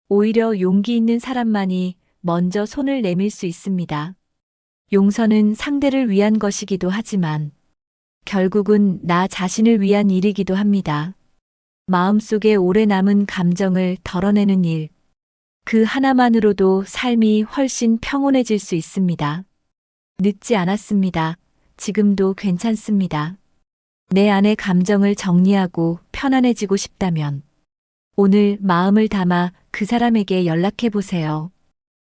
S1: 오히려 용기 있는 사람만이 먼저 손을 내밀 수 있습니다. 용서는 상대를 위한 것이기도 하지만 결국은 나 자신을 위한 일이기도 합니다. 마음속에 오래 남은 감정을 덜어내는 일, 그 하나만으로도 삶이 훨씬 평온해질 수 있습니다. 늦지 않았습니다. 지금도 괜찮습니다. 내 안의 감정을 정리하고 편안해지고 싶다면 오늘 마음을 담아 그 사람에게 연락해 보세요.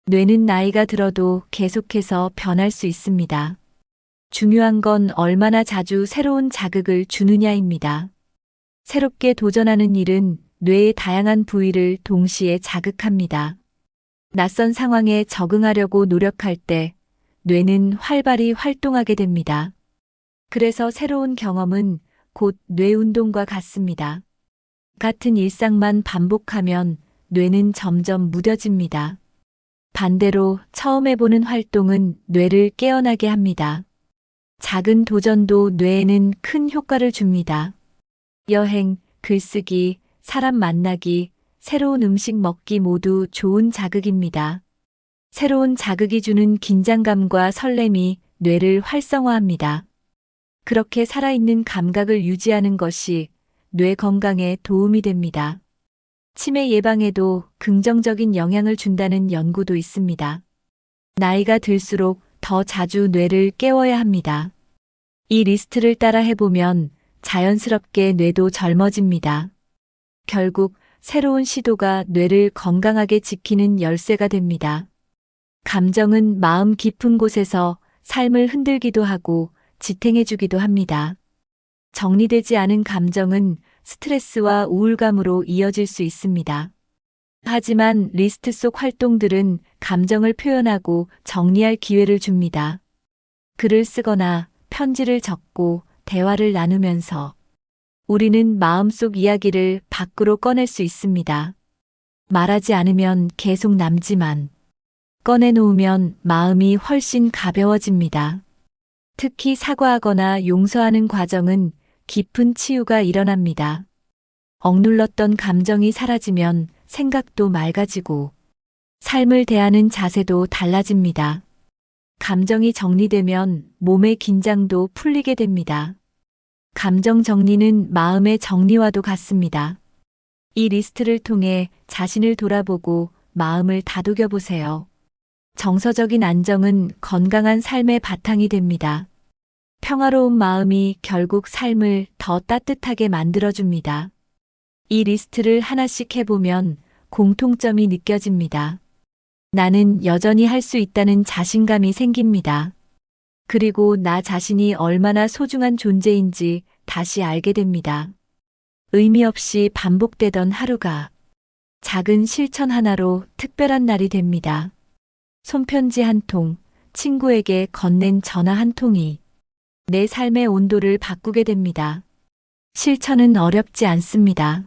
S1: 뇌는 나이가 들어도 계속해서 변할 수 있습니다. 중요한 건 얼마나 자주 새로운 자극을 주느냐입니다. 새롭게 도전하는 일은 뇌의 다양한 부위를 동시에 자극합니다. 낯선 상황에 적응하려고 노력할 때 뇌는 활발히 활동하게 됩니다. 그래서 새로운 경험은 곧 뇌 운동과 같습니다. 같은 일상만 반복하면 뇌는 점점 무뎌집니다. 반대로 처음 해보는 활동은 뇌를 깨어나게 합니다. 작은 도전도 뇌에는 큰 효과를 줍니다. 여행, 글쓰기, 사람 만나기, 새로운 음식 먹기 모두 좋은 자극입니다. 새로운 자극이 주는 긴장감과 설렘이 뇌를 활성화합니다. 그렇게 살아있는 감각을 유지하는 것이 뇌 건강에 도움이 됩니다. 치매 예방에도 긍정적인 영향을 준다는 연구도 있습니다. 나이가 들수록 더 자주 뇌를 깨워야 합니다. 이 리스트를 따라 해보면 자연스럽게 뇌도 젊어집니다. 결국 새로운 시도가 뇌를 건강하게 지키는 열쇠가 됩니다. 감정은 마음 깊은 곳에서 삶을 흔들기도 하고 지탱해주기도 합니다. 정리되지 않은 감정은 스트레스와 우울감으로 이어질 수 있습니다. 하지만 리스트 속 활동들은 감정을 표현하고 정리할 기회를 줍니다. 글을 쓰거나 편지를 적고 대화를 나누면서 우리는 마음속 이야기를 밖으로 꺼낼 수 있습니다. 말하지 않으면 계속 남지만 꺼내놓으면 마음이 훨씬 가벼워집니다. 특히 사과하거나 용서하는 과정은 깊은 치유가 일어납니다. 억눌렀던 감정이 사라지면 생각도 맑아지고 삶을 대하는 자세도 달라집니다. 감정이 정리되면 몸의 긴장도 풀리게 됩니다. 감정 정리는 마음의 정리와도 같습니다. 이 리스트를 통해 자신을 돌아보고 마음을 다독여 보세요. 정서적인 안정은 건강한 삶의 바탕이 됩니다. 평화로운 마음이 결국 삶을 더 따뜻하게 만들어줍니다. 이 리스트를 하나씩 해보면 공통점이 느껴집니다. 나는 여전히 할 수 있다는 자신감이 생깁니다. 그리고 나 자신이 얼마나 소중한 존재인지 다시 알게 됩니다. 의미 없이 반복되던 하루가 작은 실천 하나로 특별한 날이 됩니다. 손편지 한 통, 친구에게 건넨 전화 한 통이 내 삶의 온도를 바꾸게 됩니다. 실천은 어렵지 않습니다.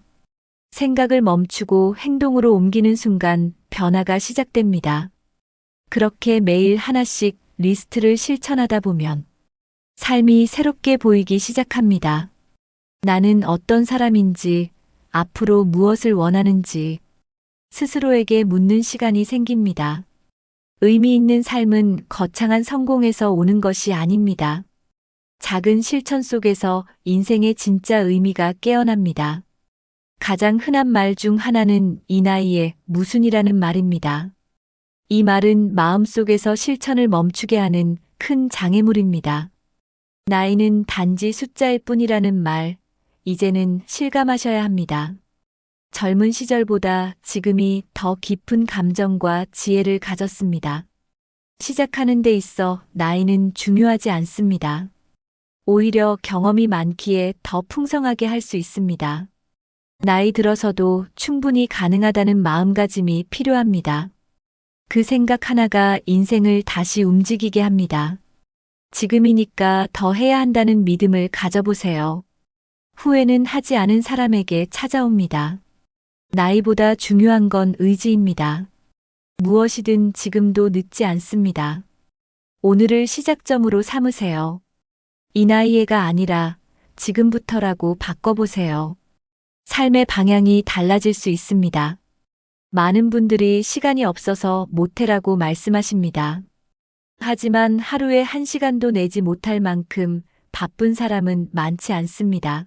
S1: 생각을 멈추고 행동으로 옮기는 순간 변화가 시작됩니다. 그렇게 매일 하나씩 리스트를 실천하다 보면 삶이 새롭게 보이기 시작합니다. 나는 어떤 사람인지, 앞으로 무엇을 원하는지 스스로에게 묻는 시간이 생깁니다. 의미 있는 삶은 거창한 성공에서 오는 것이 아닙니다. 작은 실천 속에서 인생의 진짜 의미가 깨어납니다. 가장 흔한 말 중 하나는 이 나이에 무슨이라는 말입니다. 이 말은 마음속에서 실천을 멈추게 하는 큰 장애물입니다. 나이는 단지 숫자일 뿐이라는 말, 이제는 실감하셔야 합니다. 젊은 시절보다 지금이 더 깊은 감정과 지혜를 가졌습니다. 시작하는 데 있어 나이는 중요하지 않습니다. 오히려 경험이 많기에 더 풍성하게 할 수 있습니다. 나이 들어서도 충분히 가능하다는 마음가짐이 필요합니다. 그 생각 하나가 인생을 다시 움직이게 합니다. 지금이니까 더 해야 한다는 믿음을 가져보세요. 후회는 하지 않은 사람에게 찾아옵니다. 나이보다 중요한 건 의지입니다. 무엇이든 지금도 늦지 않습니다. 오늘을 시작점으로 삼으세요. 이 나이에가 아니라 지금부터라고 바꿔보세요. 삶의 방향이 달라질 수 있습니다. 많은 분들이 시간이 없어서 못해라고 말씀하십니다. 하지만 하루에 1시간도 내지 못할 만큼 바쁜 사람은 많지 않습니다.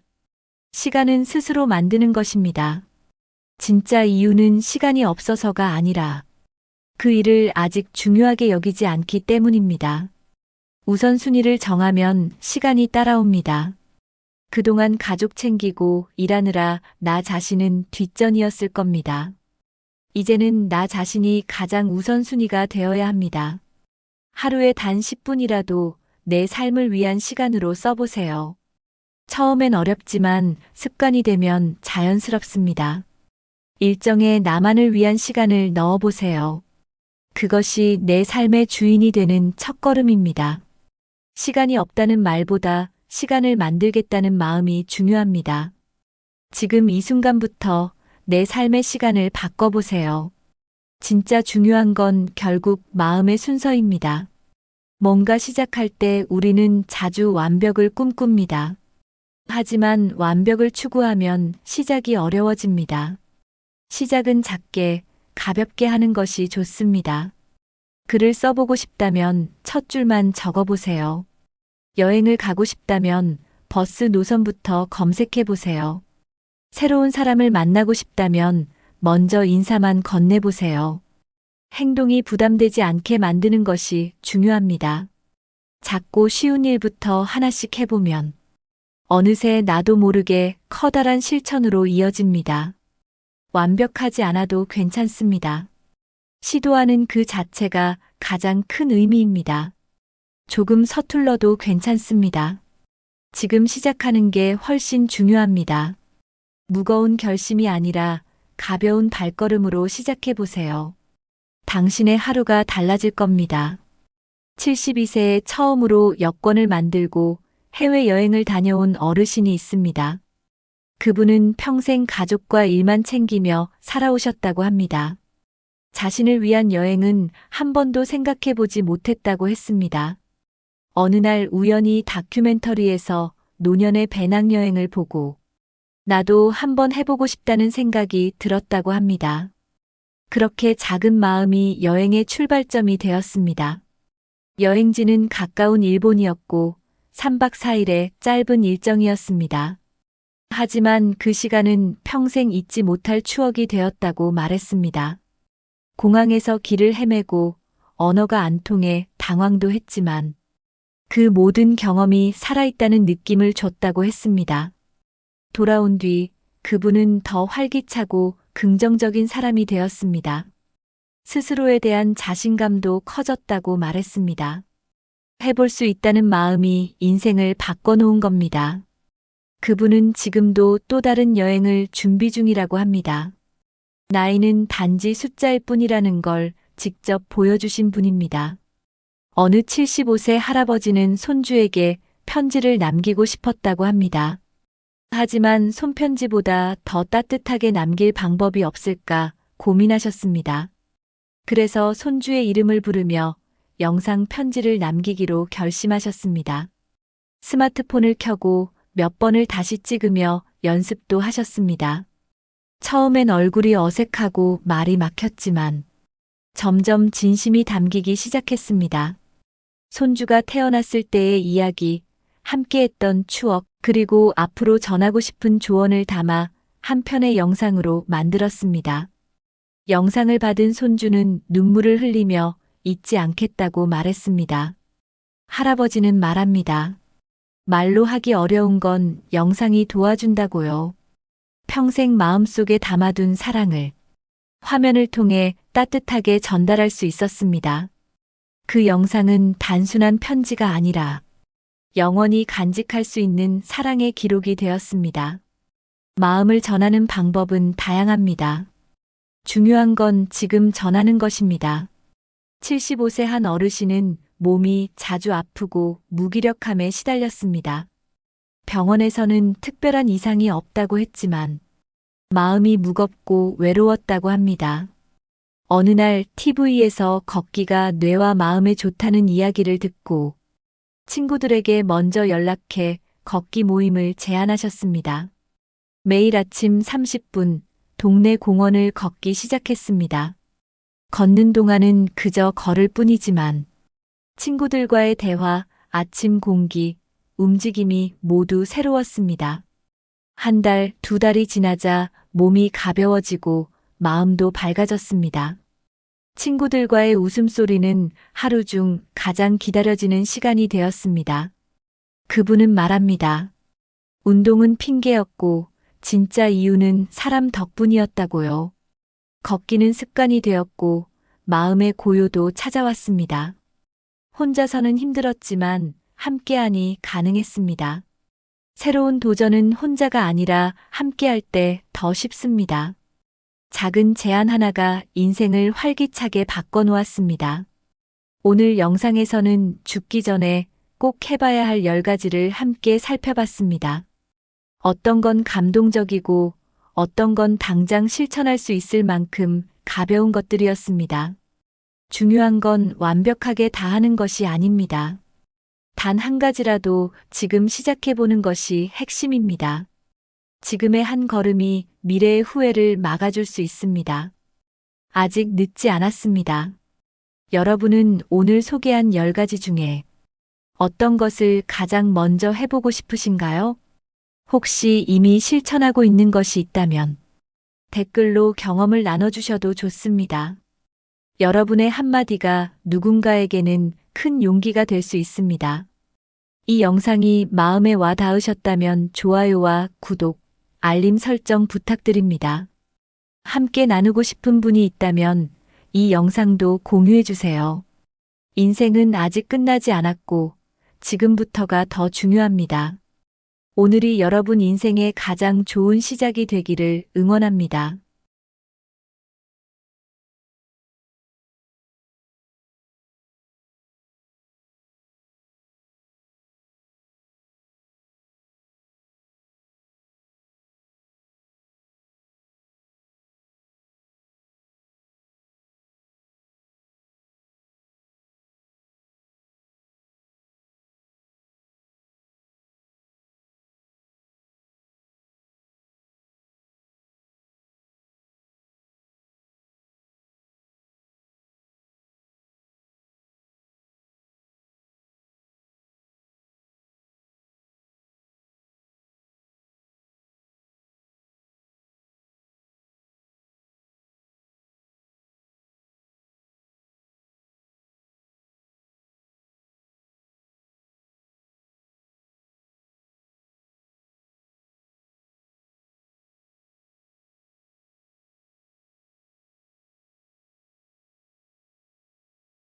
S1: 시간은 스스로 만드는 것입니다. 진짜 이유는 시간이 없어서가 아니라 그 일을 아직 중요하게 여기지 않기 때문입니다. 우선순위를 정하면 시간이 따라옵니다. 그동안 가족 챙기고 일하느라 나 자신은 뒷전이었을 겁니다. 이제는 나 자신이 가장 우선순위가 되어야 합니다. 하루에 단 10분이라도 내 삶을 위한 시간으로 써보세요. 처음엔 어렵지만 습관이 되면 자연스럽습니다. 일정에 나만을 위한 시간을 넣어보세요. 그것이 내 삶의 주인이 되는 첫걸음입니다. 시간이 없다는 말보다 시간을 만들겠다는 마음이 중요합니다. 지금 이 순간부터 내 삶의 시간을 바꿔보세요. 진짜 중요한 건 결국 마음의 순서입니다. 뭔가 시작할 때 우리는 자주 완벽을 꿈꿉니다. 하지만 완벽을 추구하면 시작이 어려워집니다. 시작은 작게, 가볍게 하는 것이 좋습니다. 글을 써보고 싶다면 첫 줄만 적어보세요. 여행을 가고 싶다면 버스 노선부터 검색해보세요. 새로운 사람을 만나고 싶다면 먼저 인사만 건네보세요. 행동이 부담되지 않게 만드는 것이 중요합니다. 작고 쉬운 일부터 하나씩 해보면 어느새 나도 모르게 커다란 실천으로 이어집니다. 완벽하지 않아도 괜찮습니다. 시도하는 그 자체가 가장 큰 의미입니다. 조금 서툴러도 괜찮습니다. 지금 시작하는 게 훨씬 중요합니다. 무거운 결심이 아니라 가벼운 발걸음으로 시작해 보세요. 당신의 하루가 달라질 겁니다. 72세에 처음으로 여권을 만들고 해외여행을 다녀온 어르신이 있습니다. 그분은 평생 가족과 일만 챙기며 살아오셨다고 합니다. 자신을 위한 여행은 한 번도 생각해 보지 못했다고 했습니다. 어느 날 우연히 다큐멘터리에서 노년의 배낭여행을 보고 나도 한번 해보고 싶다는 생각이 들었다고 합니다. 그렇게 작은 마음이 여행의 출발점이 되었습니다. 여행지는 가까운 일본이었고 3박 4일의 짧은 일정이었습니다. 하지만 그 시간은 평생 잊지 못할 추억이 되었다고 말했습니다. 공항에서 길을 헤매고 언어가 안 통해 당황도 했지만 그 모든 경험이 살아있다는 느낌을 줬다고 했습니다. 돌아온 뒤 그분은 더 활기차고 긍정적인 사람이 되었습니다. 스스로에 대한 자신감도 커졌다고 말했습니다. 해볼 수 있다는 마음이 인생을 바꿔놓은 겁니다. 그분은 지금도 또 다른 여행을 준비 중이라고 합니다. 나이는 단지 숫자일 뿐이라는 걸 직접 보여주신 분입니다. 어느 75세 할아버지는 손주에게 편지를 남기고 싶었다고 합니다. 하지만 손편지보다 더 따뜻하게 남길 방법이 없을까 고민하셨습니다. 그래서 손주의 이름을 부르며 영상 편지를 남기기로 결심하셨습니다. 스마트폰을 켜고 몇 번을 다시 찍으며 연습도 하셨습니다. 처음엔 얼굴이 어색하고 말이 막혔지만 점점 진심이 담기기 시작했습니다. 손주가 태어났을 때의 이야기, 함께했던 추억, 그리고 앞으로 전하고 싶은 조언을 담아 한 편의 영상으로 만들었습니다. 영상을 받은 손주는 눈물을 흘리며 잊지 않겠다고 말했습니다. 할아버지는 말합니다. 말로 하기 어려운 건 영상이 도와준다고요. 평생 마음속에 담아둔 사랑을 화면을 통해 따뜻하게 전달할 수 있었습니다. 그 영상은 단순한 편지가 아니라 영원히 간직할 수 있는 사랑의 기록이 되었습니다. 마음을 전하는 방법은 다양합니다. 중요한 건 지금 전하는 것입니다. 75세 한 어르신은 몸이 자주 아프고 무기력함에 시달렸습니다. 병원에서는 특별한 이상이 없다고 했지만 마음이 무겁고 외로웠다고 합니다. 어느 날 TV에서 걷기가 뇌와 마음에 좋다는 이야기를 듣고 친구들에게 먼저 연락해 걷기 모임을 제안하셨습니다. 매일 아침 30분 동네 공원을 걷기 시작했습니다. 걷는 동안은 그저 걸을 뿐이지만 친구들과의 대화, 아침 공기, 움직임이 모두 새로웠습니다. 한 달, 두 달이 지나자 몸이 가벼워지고 마음도 밝아졌습니다. 친구들과의 웃음소리는 하루 중 가장 기다려지는 시간이 되었습니다. 그분은 말합니다. 운동은 핑계였고 진짜 이유는 사람 덕분이었다고요. 걷기는 습관이 되었고 마음의 고요도 찾아왔습니다. 혼자서는 힘들었지만 함께하니 가능했습니다. 새로운 도전은 혼자가 아니라 함께할 때 더 쉽습니다. 작은 제안 하나가 인생을 활기차게 바꿔놓았습니다. 오늘 영상에서는 죽기 전에 꼭 해봐야 할 10가지를 함께 살펴봤습니다. 어떤 건 감동적이고 어떤 건 당장 실천할 수 있을 만큼 가벼운 것들이었습니다. 중요한 건 완벽하게 다 하는 것이 아닙니다. 단 한 가지라도 지금 시작해보는 것이 핵심입니다. 지금의 한 걸음이 미래의 후회를 막아줄 수 있습니다. 아직 늦지 않았습니다. 여러분은 오늘 소개한 10가지 중에 어떤 것을 가장 먼저 해보고 싶으신가요? 혹시 이미 실천하고 있는 것이 있다면 댓글로 경험을 나눠주셔도 좋습니다. 여러분의 한마디가 누군가에게는 큰 용기가 될 수 있습니다. 이 영상이 마음에 와 닿으셨다면 좋아요와 구독, 알림 설정 부탁드립니다. 함께 나누고 싶은 분이 있다면 이 영상도 공유해주세요. 인생은 아직 끝나지 않았고 지금부터가 더 중요합니다. 오늘이 여러분 인생의 가장 좋은 시작이 되기를 응원합니다.